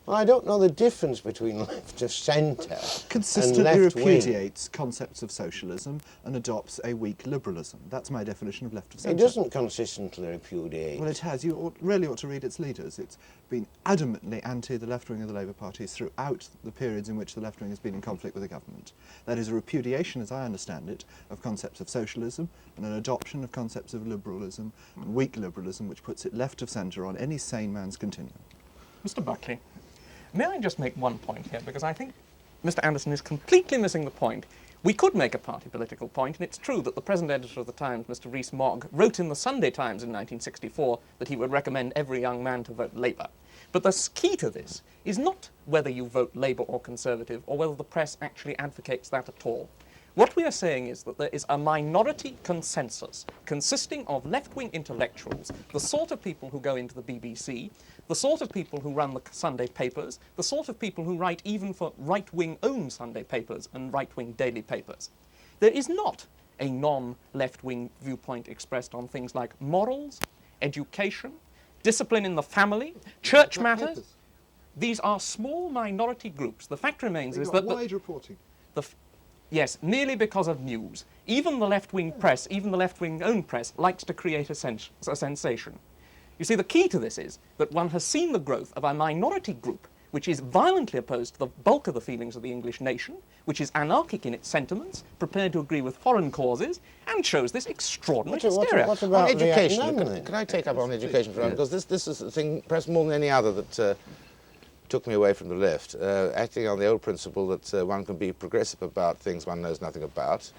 [SPEAKER 3] Well, I don't know the difference between left of centre and
[SPEAKER 5] Consistently
[SPEAKER 3] left-wing.
[SPEAKER 5] repudiates concepts of socialism and adopts a weak liberalism. That's my definition of left of
[SPEAKER 3] It
[SPEAKER 5] centre.
[SPEAKER 3] doesn't consistently repudiate.
[SPEAKER 5] Well, it has. You really ought to read its leaders. It's been adamantly anti the left wing of the Labour Party throughout the periods in which the left wing has been in conflict with the government. That is a repudiation, as I understand it, of concepts of socialism and an adoption of concepts of liberalism and weak liberalism, which puts it left of centre on any sane man's continuum.
[SPEAKER 7] Mr. Buckley, may I just make one point here, because I think Mr. Anderson is completely missing the point. We could make a party political point, and it's true that the present editor of the Times, Mr. Rees-Mogg, wrote in the Sunday Times in 1964 that he would recommend every young man to vote Labour. But the key to this is not whether you vote Labour or Conservative, or whether the press actually advocates that at all. What we are saying is that there is a minority consensus consisting of left-wing intellectuals, the sort of people who go into the BBC, the sort of people who run the Sunday papers, the sort of people who write even for right-wing owned Sunday papers and right-wing daily papers. There is not a non-left-wing viewpoint expressed on things like morals, education, discipline in the family, church matters. These are small minority groups. The fact remains is that
[SPEAKER 5] wide reporting.
[SPEAKER 7] Yes, merely because of news. Even the left-wing press, even the left-wing owned press, likes to create a sensation. You see, the key to this is that one has seen the growth of a minority group which is violently opposed to the bulk of the feelings of the English nation, which is anarchic in its sentiments, prepared to agree with foreign causes, and shows this extraordinary hysteria.
[SPEAKER 3] What
[SPEAKER 4] On
[SPEAKER 3] about
[SPEAKER 4] education,
[SPEAKER 3] Vietnam,
[SPEAKER 4] can,
[SPEAKER 3] then?
[SPEAKER 4] can I take up on education for a moment? Because this is the thing, perhaps more than any other, that took me away from the left, acting on the old principle that one can be progressive about things one knows nothing about,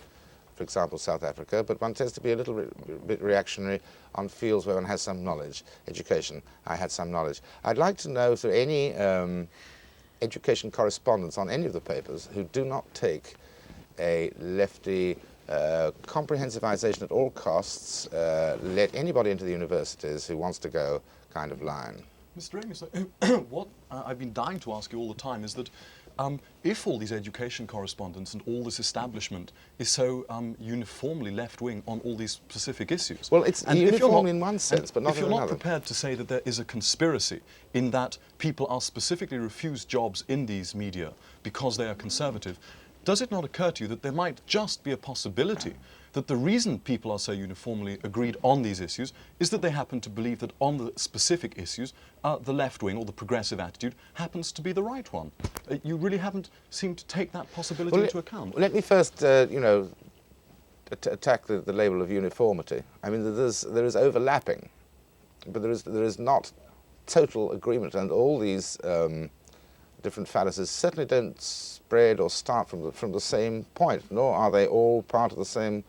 [SPEAKER 4] for example, South Africa, but one tends to be a little bit reactionary on fields where one has some knowledge. Education, I had some knowledge. I'd like to know if there are any education correspondents on any of the papers who do not take a lefty comprehensivization at all costs, let anybody into the universities who wants to go kind of line.
[SPEAKER 6] Mr. Amos, what I've been dying to ask you all the time is that if all these education correspondents and all this establishment is so uniformly left-wing on all these specific issues...
[SPEAKER 4] Well, it's
[SPEAKER 6] and if you're
[SPEAKER 4] uniform
[SPEAKER 6] not-
[SPEAKER 4] in one sense, but not
[SPEAKER 6] if
[SPEAKER 4] in
[SPEAKER 6] you're not
[SPEAKER 4] another.
[SPEAKER 6] prepared to say that there is a conspiracy in that people are specifically refused jobs in these media because they are conservative, does it not occur to you that there might just be a possibility that the reason people are so uniformly agreed on these issues is that they happen to believe that on the specific issues, the left-wing or the progressive attitude happens to be the right one? You really haven't seemed to take that possibility into account.
[SPEAKER 4] Let me first, attack the label of uniformity. I mean, there is overlapping, but there is not total agreement, and all these different fallacies certainly don't spread or start from the same point, nor are they all part of the same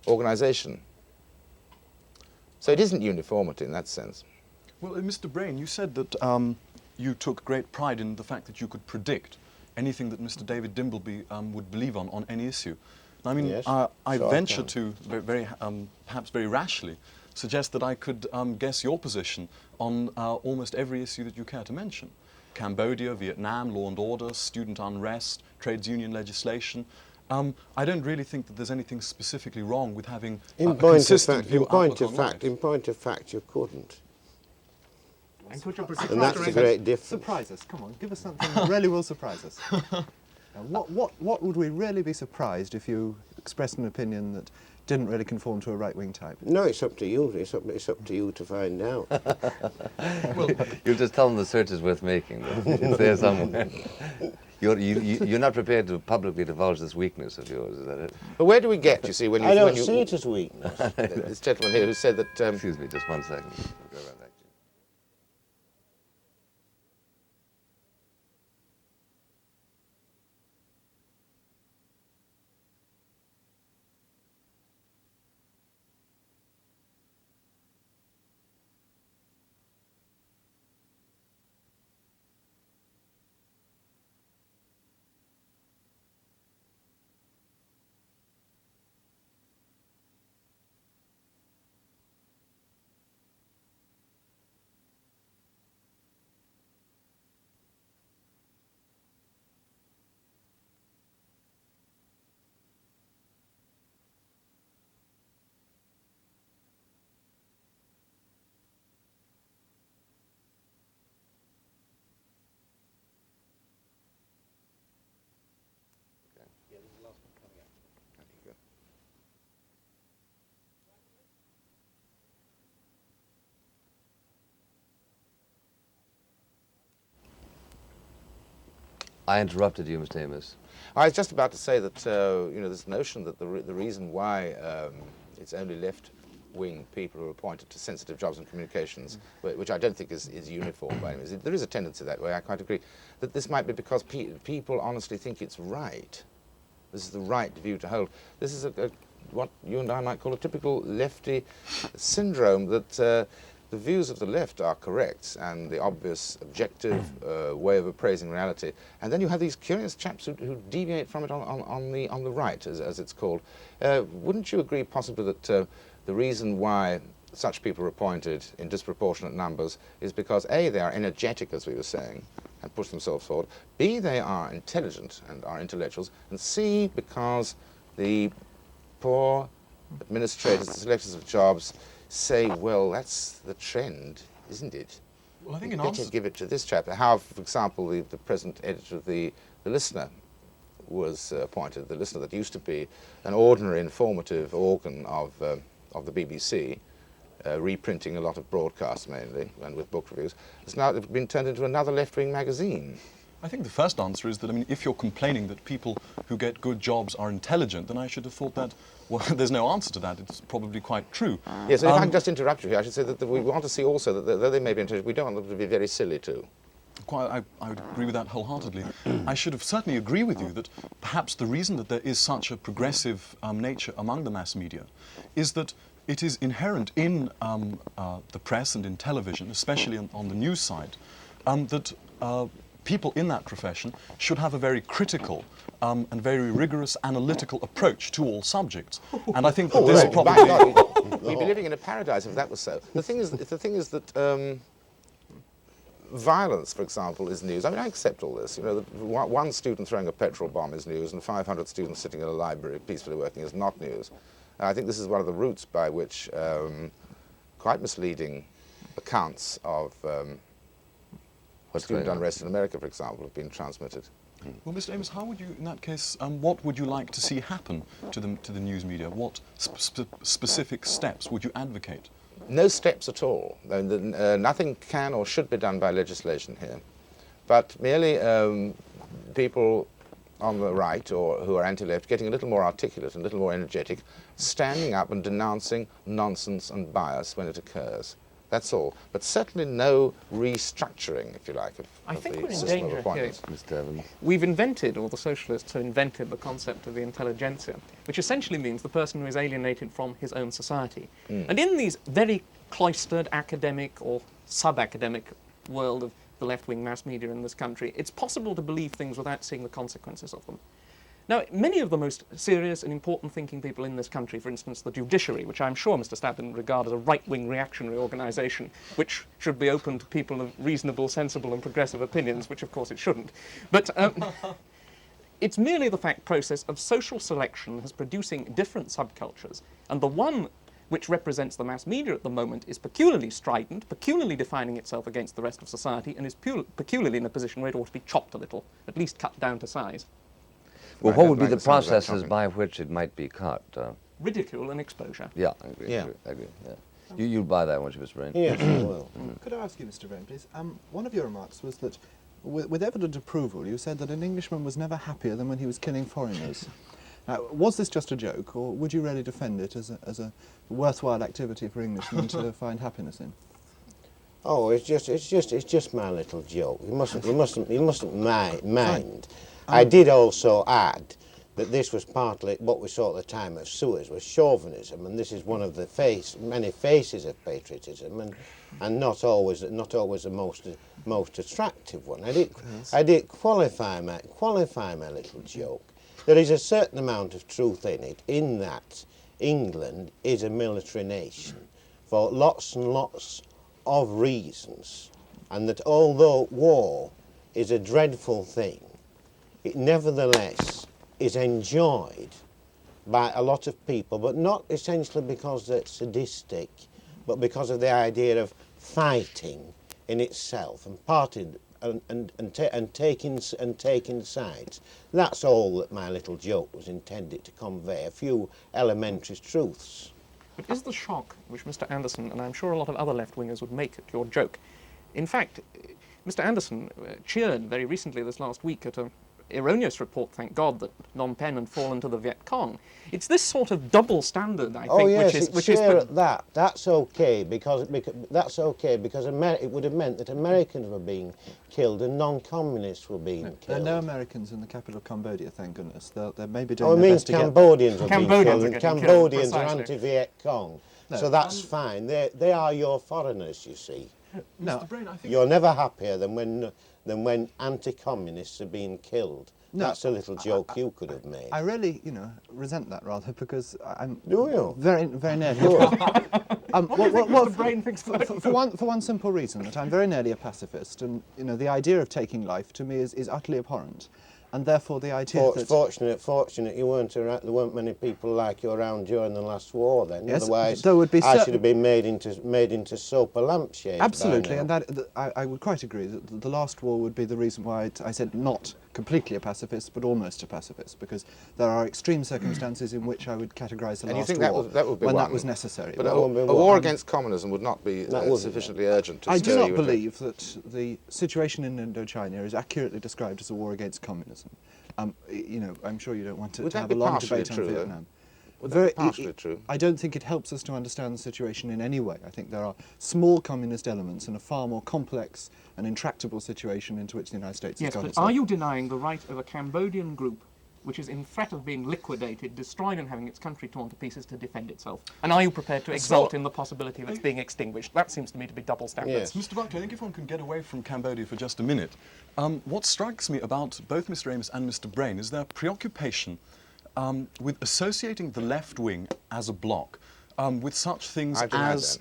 [SPEAKER 4] organization. So it isn't uniformity in that sense.
[SPEAKER 6] Well, Mr. Braine, you said that you took great pride in the fact that you could predict anything that Mr. David Dimbleby would believe on any issue. I mean,
[SPEAKER 3] Yes,
[SPEAKER 6] I
[SPEAKER 3] so I
[SPEAKER 6] venture
[SPEAKER 3] can.
[SPEAKER 6] to, perhaps very rashly, suggest that I could guess your position on almost every issue that you care to mention. Cambodia, Vietnam, law and order, student unrest, trades union legislation. I don't really think that there's anything specifically wrong with having a consistent view outlook on life.
[SPEAKER 3] In point of fact, you couldn't.
[SPEAKER 7] And could you
[SPEAKER 3] And that's the great difference.
[SPEAKER 5] Surprise us, come on, give us something that really will surprise us. Now, what would we really be surprised if you expressed an opinion that didn't really conform to a right-wing type?
[SPEAKER 3] No, it's up to you. It's up to you to find out.
[SPEAKER 2] You'll just tell them the search is worth making. Though. It's there somewhere. You're not prepared to publicly divulge this weakness of yours, is that it?
[SPEAKER 4] But where do we get, you see, when you...
[SPEAKER 3] I don't
[SPEAKER 4] when you,
[SPEAKER 3] see it as weakness.
[SPEAKER 4] This gentleman here who said that...
[SPEAKER 2] Excuse me, just 1 second. I'll go around that. I interrupted you, Mr. Amos.
[SPEAKER 4] I was just about to say that, you know, this notion that the reason why it's only left-wing people who are appointed to sensitive jobs and communications, which I don't think is uniform by any means. There is a tendency that way, I quite agree, that this might be because people honestly think it's right. This is the right view to hold. This is what you and I might call a typical lefty syndrome, that the views of the left are correct and the obvious objective way of appraising reality, and then you have these curious chaps who deviate from it on the right, as it's called. Wouldn't you agree possibly that the reason why such people are appointed in disproportionate numbers is because A, they are energetic, as we were saying, and push themselves forward, B, they are intelligent and are intellectuals, and C, because the poor administrators, the selectors of jobs, say, well, that's the trend, isn't it?
[SPEAKER 6] Well, I think
[SPEAKER 4] You
[SPEAKER 6] in
[SPEAKER 4] better
[SPEAKER 6] answer...
[SPEAKER 4] give it to this chap. How, for example, the present editor of the Listener was appointed. The Listener, that used to be an ordinary informative organ of the BBC, reprinting a lot of broadcasts mainly, and with book reviews, has now been turned into another left-wing magazine.
[SPEAKER 6] I think the first answer is that, I mean, if you're complaining that people who get good jobs are intelligent, then I should have thought that, well, there's no answer to that. It's probably quite true.
[SPEAKER 4] Yes, if I can just interrupt you here, I should say that we want to see also that though they may be intelligent, we don't want them to be very silly too.
[SPEAKER 6] I would agree with that wholeheartedly. I should have certainly agree with you that perhaps the reason that there is such a progressive nature among the mass media is that it is inherent in the press and in television, especially on the news side, that people in that profession should have a very critical and very rigorous analytical approach to all subjects. And I think that this probably...
[SPEAKER 4] By God, we'd be living in a paradise if that was so. The thing is that violence, for example, is news. I mean, I accept all this. You know, one student throwing a petrol bomb is news, and 500 students sitting in a library peacefully working is not news. And I think this is one of the routes by which quite misleading accounts of student unrest in America, for example, have been transmitted.
[SPEAKER 6] Well, Mr. Amos, how would you, in that case, what would you like to see happen to the news media? What specific steps would you advocate?
[SPEAKER 4] No steps at all. Nothing can or should be done by legislation here, but merely people on the right or who are anti-left getting a little more articulate and a little more energetic, standing up and denouncing nonsense and bias when it occurs. That's all. But certainly no restructuring, if you like, of
[SPEAKER 7] think
[SPEAKER 4] the
[SPEAKER 7] we're in
[SPEAKER 4] system
[SPEAKER 7] danger
[SPEAKER 4] of appointments.
[SPEAKER 2] Mr. Evans.
[SPEAKER 7] We've invented, or the socialists have invented, the concept of the intelligentsia, which essentially means the person who is alienated from his own society. And in these very cloistered academic or sub-academic world of the left-wing mass media in this country, it's possible to believe things without seeing the consequences of them. Now, many of the most serious and important thinking people in this country, for instance, the judiciary, which I'm sure Mr. Stabden would regard as a right-wing reactionary organisation, which should be open to people of reasonable, sensible and progressive opinions, which of course it shouldn't. But it's merely the fact process of social selection as producing different subcultures, and the one which represents the mass media at the moment is peculiarly strident, peculiarly defining itself against the rest of society, and is peculiarly in a position where it ought to be chopped a little, at least cut down to size.
[SPEAKER 2] Well,
[SPEAKER 4] I
[SPEAKER 2] what
[SPEAKER 4] don't
[SPEAKER 2] would be
[SPEAKER 4] like
[SPEAKER 2] the
[SPEAKER 4] the sound of that
[SPEAKER 2] processes
[SPEAKER 4] chopping.
[SPEAKER 2] by which it might be cut?
[SPEAKER 7] Ridicule and exposure.
[SPEAKER 2] Yeah, I agree.
[SPEAKER 3] Yeah.
[SPEAKER 2] I agree. Yeah. You'll buy that, won't you, Mr. Braine?
[SPEAKER 3] Yes, I will.
[SPEAKER 5] Could I ask you, Mr. Braine, please? One of your remarks was that, with evident approval, you said that an Englishman was never happier than when he was killing foreigners. Now, was this just a joke, or would you really defend it as a worthwhile activity for Englishmen to find happiness in?
[SPEAKER 3] Oh, it's just my little joke. You mustn't mind. I did also add that this was partly what we saw at the time of Suez was chauvinism, and this is one of the many faces of patriotism, and not always the most attractive one. I did qualify my little joke. There is a certain amount of truth in it, in that England is a military nation for lots and lots of reasons, and that although war is a dreadful thing, it nevertheless is enjoyed by a lot of people, but not essentially because they're sadistic, but because of the idea of fighting in itself and taking sides. That's all that my little joke was intended to convey, a few elementary truths.
[SPEAKER 7] But is the shock which Mr. Anderson, and I'm sure a lot of other left-wingers would make at your joke, in fact, Mr. Anderson cheered very recently this last week at an erroneous report, thank God, that Phnom Penh had fallen to the Viet Cong. It's this sort of double standard, I think,
[SPEAKER 3] Oh yes,
[SPEAKER 7] which is
[SPEAKER 3] at that. That's okay because it would have meant that Americans were being killed and non-communists were being killed.
[SPEAKER 5] There are no Americans in the capital of Cambodia, thank goodness. They may be
[SPEAKER 3] Oh,
[SPEAKER 5] doing
[SPEAKER 3] it
[SPEAKER 5] their
[SPEAKER 3] means
[SPEAKER 5] best to get...
[SPEAKER 3] Cambodians are being
[SPEAKER 7] Cambodians
[SPEAKER 3] killed,
[SPEAKER 7] are
[SPEAKER 3] and
[SPEAKER 7] getting killed,
[SPEAKER 3] Cambodians are
[SPEAKER 7] precisely.
[SPEAKER 3] anti-Viet Cong.
[SPEAKER 5] No.
[SPEAKER 3] So that's fine. They are your foreigners, you see.
[SPEAKER 5] No.
[SPEAKER 6] Mr. Braine, I think
[SPEAKER 3] You're never happier than when anti-communists are being killed.
[SPEAKER 5] No,
[SPEAKER 3] That's a little joke you could have made.
[SPEAKER 5] I really, resent that rather because I'm
[SPEAKER 3] Do you?
[SPEAKER 5] very nearly.
[SPEAKER 7] Mr. Braine thinks
[SPEAKER 5] for one simple reason, that I'm very nearly a pacifist, and the idea of taking life to me is utterly abhorrent, and therefore the idea that
[SPEAKER 3] Fortunate you weren't around, there weren't many people like you around during the last war then.
[SPEAKER 5] Yes,
[SPEAKER 3] Otherwise,
[SPEAKER 5] there would be
[SPEAKER 3] I should have been made into soap or lampshade.
[SPEAKER 5] absolutely,
[SPEAKER 3] by
[SPEAKER 5] and
[SPEAKER 3] now.
[SPEAKER 5] I would quite agree that the last war would be the reason why I said not completely a pacifist, but almost a pacifist, because there are extreme circumstances in which I would categorise the
[SPEAKER 4] And you
[SPEAKER 5] last
[SPEAKER 4] think
[SPEAKER 5] war
[SPEAKER 4] that would be
[SPEAKER 5] when
[SPEAKER 4] one,
[SPEAKER 5] that was necessary.
[SPEAKER 4] But
[SPEAKER 3] That
[SPEAKER 4] a
[SPEAKER 3] would be
[SPEAKER 4] war
[SPEAKER 3] one.
[SPEAKER 4] against communism would not be
[SPEAKER 3] That wouldn't
[SPEAKER 4] sufficiently urgent to
[SPEAKER 5] I
[SPEAKER 4] stir
[SPEAKER 5] do not
[SPEAKER 4] you into-
[SPEAKER 5] believe that the situation in Indochina is accurately described as a war against communism. I'm sure you don't want to
[SPEAKER 4] Would that
[SPEAKER 5] have
[SPEAKER 4] be
[SPEAKER 5] a long
[SPEAKER 4] partially
[SPEAKER 5] debate
[SPEAKER 4] true,
[SPEAKER 5] on
[SPEAKER 4] though?
[SPEAKER 5] Vietnam.
[SPEAKER 4] Would that be partially true?
[SPEAKER 5] I don't think it helps us to understand the situation in any way. I think there are small communist elements in a far more complex and intractable situation into which the United States has
[SPEAKER 7] Yes,
[SPEAKER 5] got
[SPEAKER 7] but
[SPEAKER 5] itself.
[SPEAKER 7] are you denying the right of a Cambodian group which is in threat of being liquidated, destroyed and having its country torn to pieces to defend itself? And are you prepared to exult in the possibility of its being extinguished? That seems to me to be double standards.
[SPEAKER 3] Yes.
[SPEAKER 6] Mr. Buckley, I think if one can get away from Cambodia for just a minute, what strikes me about both Mr. Amos and Mr. Braine is their preoccupation with associating the left wing as a bloc with such things
[SPEAKER 4] I deny
[SPEAKER 6] as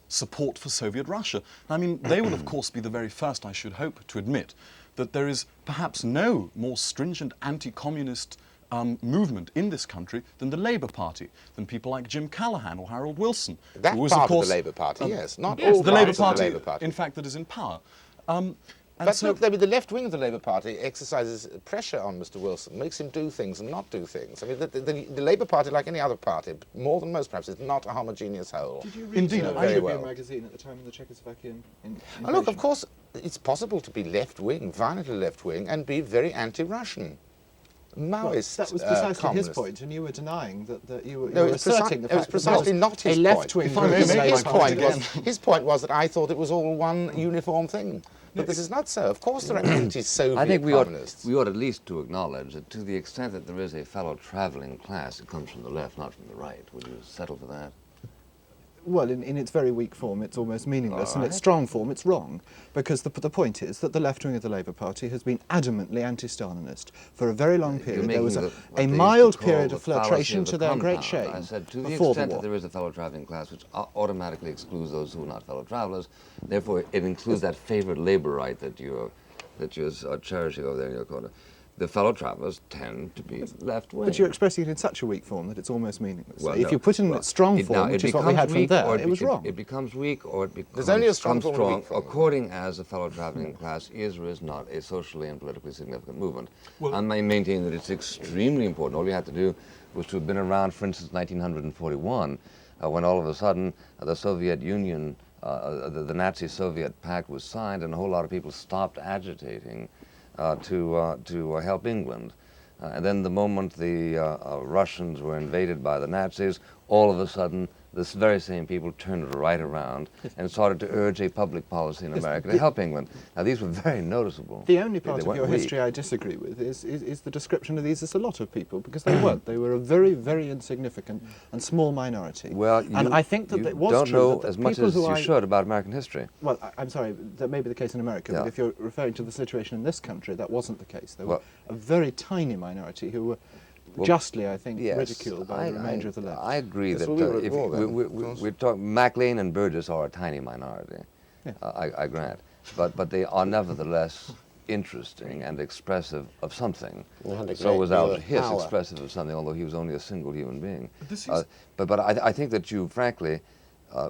[SPEAKER 6] support for Soviet Russia. I mean, they will of course be the very first, I should hope, to admit that there is perhaps no more stringent anti-communist movement in this country than the Labour Party, than people like Jim Callaghan or Harold Wilson.
[SPEAKER 4] That
[SPEAKER 6] who was,
[SPEAKER 4] part
[SPEAKER 6] of course,
[SPEAKER 4] of the Labour Party, yes. Not
[SPEAKER 6] yes,
[SPEAKER 4] all
[SPEAKER 6] the Labour
[SPEAKER 4] parts of
[SPEAKER 6] Party,
[SPEAKER 4] the Labour Party.
[SPEAKER 6] in fact, that is in power.
[SPEAKER 4] But look, the left wing of the Labour Party exercises pressure on Mr. Wilson, makes him do things and not do things. I mean, the Labour Party, like any other party, more than most perhaps, is not a homogeneous whole.
[SPEAKER 5] Did you read
[SPEAKER 6] Indeed,
[SPEAKER 5] the
[SPEAKER 4] very
[SPEAKER 5] Tribune
[SPEAKER 4] well.
[SPEAKER 5] magazine at the time of the Czechoslovakian invasion?
[SPEAKER 4] And look, of course, it's possible to be left-wing, violently left-wing, and be very anti-Russian.
[SPEAKER 5] Well,
[SPEAKER 4] Maoist
[SPEAKER 5] that was precisely his
[SPEAKER 4] communist.
[SPEAKER 5] point, and you were denying that you were,
[SPEAKER 4] No,
[SPEAKER 5] you were
[SPEAKER 4] it's preci-
[SPEAKER 5] asserting the
[SPEAKER 4] it was
[SPEAKER 5] fact
[SPEAKER 4] precisely
[SPEAKER 5] that
[SPEAKER 4] not his
[SPEAKER 5] a
[SPEAKER 4] point.
[SPEAKER 5] left-wing
[SPEAKER 6] If I
[SPEAKER 5] group
[SPEAKER 6] may
[SPEAKER 5] is
[SPEAKER 6] make
[SPEAKER 5] Labour
[SPEAKER 6] my
[SPEAKER 4] His
[SPEAKER 6] point
[SPEAKER 5] Party.
[SPEAKER 6] again.
[SPEAKER 4] his point was that I thought it was all one uniform thing. But this is not so. Of course there are anti-Soviet
[SPEAKER 2] I think we
[SPEAKER 4] communists.
[SPEAKER 2] ought at least to acknowledge that to the extent that there is a fellow travelling class, it comes from the left, not from the right. Would you settle for that?
[SPEAKER 5] Well, in its very weak form, it's almost meaningless. In its
[SPEAKER 2] Alright.
[SPEAKER 5] strong form, it's wrong. Because the point is that the left wing of the Labour Party has been adamantly anti-Stalinist for a very long period. There was a mild period of flirtation to their great shame
[SPEAKER 2] I said, to the
[SPEAKER 5] before the
[SPEAKER 2] extent that
[SPEAKER 5] war.
[SPEAKER 2] there is a fellow traveling class, which automatically excludes those who are not fellow travelers, therefore it includes that favored labor right that you're cherishing over there in your corner. The fellow travelers tend to be left-wing.
[SPEAKER 5] But you're expressing it in such a weak form that it's almost meaningless.
[SPEAKER 2] Well,
[SPEAKER 5] if
[SPEAKER 2] no.
[SPEAKER 5] you put it in
[SPEAKER 2] Well,
[SPEAKER 5] its strong
[SPEAKER 2] now,
[SPEAKER 5] form,
[SPEAKER 2] it
[SPEAKER 5] which is what we
[SPEAKER 2] becomes
[SPEAKER 5] had from
[SPEAKER 2] weak,
[SPEAKER 5] there,
[SPEAKER 2] or
[SPEAKER 5] it was wrong.
[SPEAKER 2] It becomes weak, or it becomes
[SPEAKER 4] There's only a strong form and a
[SPEAKER 2] strong
[SPEAKER 4] weak form.
[SPEAKER 2] according as the fellow traveling class is or is not a socially and politically significant movement.
[SPEAKER 6] Well-
[SPEAKER 2] I maintain that it's extremely important. All you had to do was to have been around, for instance, 1941, when all of a sudden the Soviet Union, the Nazi-Soviet pact was signed, and a whole lot of people stopped agitating to help England. And then the moment the Russians were invaded by the Nazis, all of a sudden, this very same people turned right around and started to urge a public policy in America to help England. Now, these were very noticeable.
[SPEAKER 5] The only part
[SPEAKER 2] They
[SPEAKER 5] of
[SPEAKER 2] weren't
[SPEAKER 5] your
[SPEAKER 2] weak.
[SPEAKER 5] history I disagree with is the description of these as a lot of people, because they weren't. They were a very, very insignificant and small minority.
[SPEAKER 2] Well,
[SPEAKER 5] and I think that
[SPEAKER 2] you
[SPEAKER 5] it was
[SPEAKER 2] don't
[SPEAKER 5] true
[SPEAKER 2] know
[SPEAKER 5] that the
[SPEAKER 2] as much
[SPEAKER 5] people
[SPEAKER 2] as
[SPEAKER 5] who
[SPEAKER 2] you
[SPEAKER 5] I,
[SPEAKER 2] should about American history.
[SPEAKER 5] Well, I'm sorry, that may be the case in America,
[SPEAKER 2] Yeah.
[SPEAKER 5] but if you're referring to the situation in this country, that wasn't the case. There were
[SPEAKER 2] Well-
[SPEAKER 5] a very tiny minority who were
[SPEAKER 2] Well,
[SPEAKER 5] justly, I think,
[SPEAKER 2] Yes,
[SPEAKER 5] ridiculed by the remainder of the left.
[SPEAKER 2] I agree
[SPEAKER 4] Yes,
[SPEAKER 2] that
[SPEAKER 4] well, we were at
[SPEAKER 2] if
[SPEAKER 4] war then,
[SPEAKER 2] we
[SPEAKER 4] of course.
[SPEAKER 2] we're talking, Maclean and Burgess are a tiny minority.
[SPEAKER 5] Yeah.
[SPEAKER 2] I grant, but they are nevertheless interesting and expressive of something.
[SPEAKER 3] They had a
[SPEAKER 2] So
[SPEAKER 3] great
[SPEAKER 2] was
[SPEAKER 3] deal
[SPEAKER 2] Alfred
[SPEAKER 3] of
[SPEAKER 2] Hiss
[SPEAKER 3] power.
[SPEAKER 2] expressive of something, although he was only a single human being.
[SPEAKER 6] This is-
[SPEAKER 2] But I think that you, frankly,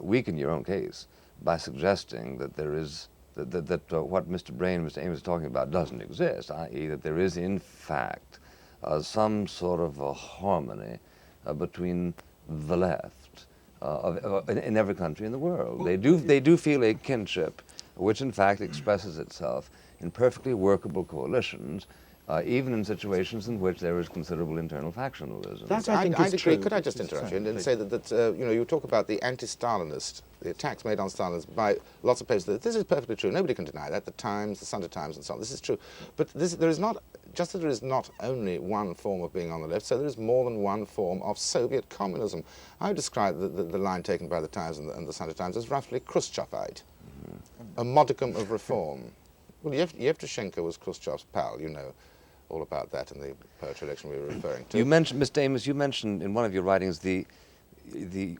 [SPEAKER 2] weaken your own case by suggesting that there is that what Mr. Braine and Mr. Ames are talking about doesn't exist, i.e. that there is, in fact, some sort of a harmony between the left in every country in the world. They do feel a kinship, which in fact expresses itself in perfectly workable coalitions, even in situations in which there is considerable internal factionalism.
[SPEAKER 5] That I think
[SPEAKER 4] I'd
[SPEAKER 5] is
[SPEAKER 4] agree.
[SPEAKER 5] true.
[SPEAKER 4] Could I just
[SPEAKER 5] Sorry,
[SPEAKER 4] interrupt you and
[SPEAKER 5] please.
[SPEAKER 4] say that you know, you talk about the anti-Stalinist, the attacks made on Stalinists by lots of papers. This is perfectly true. Nobody can deny that. The Times, the Sunday Times, and so on. This is true. But there is not, just as there is not only one form of being on the left, so there is more than one form of Soviet communism. I would describe the line taken by the Times and the Sunday Times as roughly Khrushchevite, a modicum of reform. Well, Yevtushenko was Khrushchev's pal, you know all about that in the poetry election we were referring to.
[SPEAKER 2] You mentioned, Mr. Amos, you mentioned in one of your writings the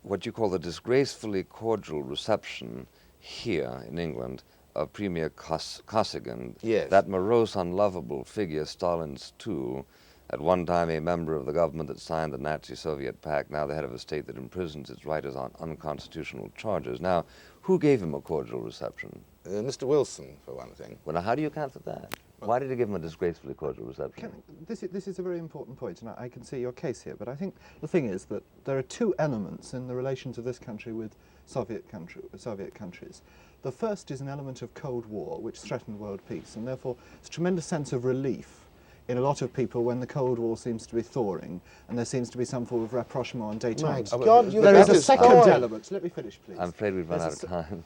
[SPEAKER 2] what you call the disgracefully cordial reception here in England of Premier Kosygin,
[SPEAKER 4] Yes.
[SPEAKER 2] that morose, unlovable figure, Stalin's tool, at one time a member of the government that signed the Nazi-Soviet pact, now the head of a state that imprisons its writers on unconstitutional charges. Now, who gave him a cordial reception?
[SPEAKER 4] Mr. Wilson, for one thing.
[SPEAKER 2] Well, now, how do you account for that? Why did he give him a disgracefully cordial reception?
[SPEAKER 5] This is a very important point, and I can see your case here, but I think the thing is that there are two elements in the relations of this country with Soviet countries. The first is an element of Cold War, which threatened world peace, and therefore it's a tremendous sense of relief in a lot of people when the Cold War seems to be thawing, and there seems to be some form of rapprochement and
[SPEAKER 3] My
[SPEAKER 5] détente.
[SPEAKER 3] God, you
[SPEAKER 5] There is a
[SPEAKER 3] better
[SPEAKER 5] second
[SPEAKER 3] stop.
[SPEAKER 5] element. Let me finish, please.
[SPEAKER 2] I'm afraid we've run
[SPEAKER 5] There's
[SPEAKER 2] out
[SPEAKER 5] a
[SPEAKER 2] of time.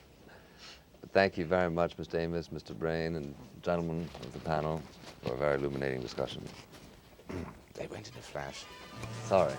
[SPEAKER 2] But thank you very much, Mr. Amos, Mr. Braine, and gentlemen of the panel for a very illuminating discussion.
[SPEAKER 4] They went in a flash.
[SPEAKER 2] Sorry.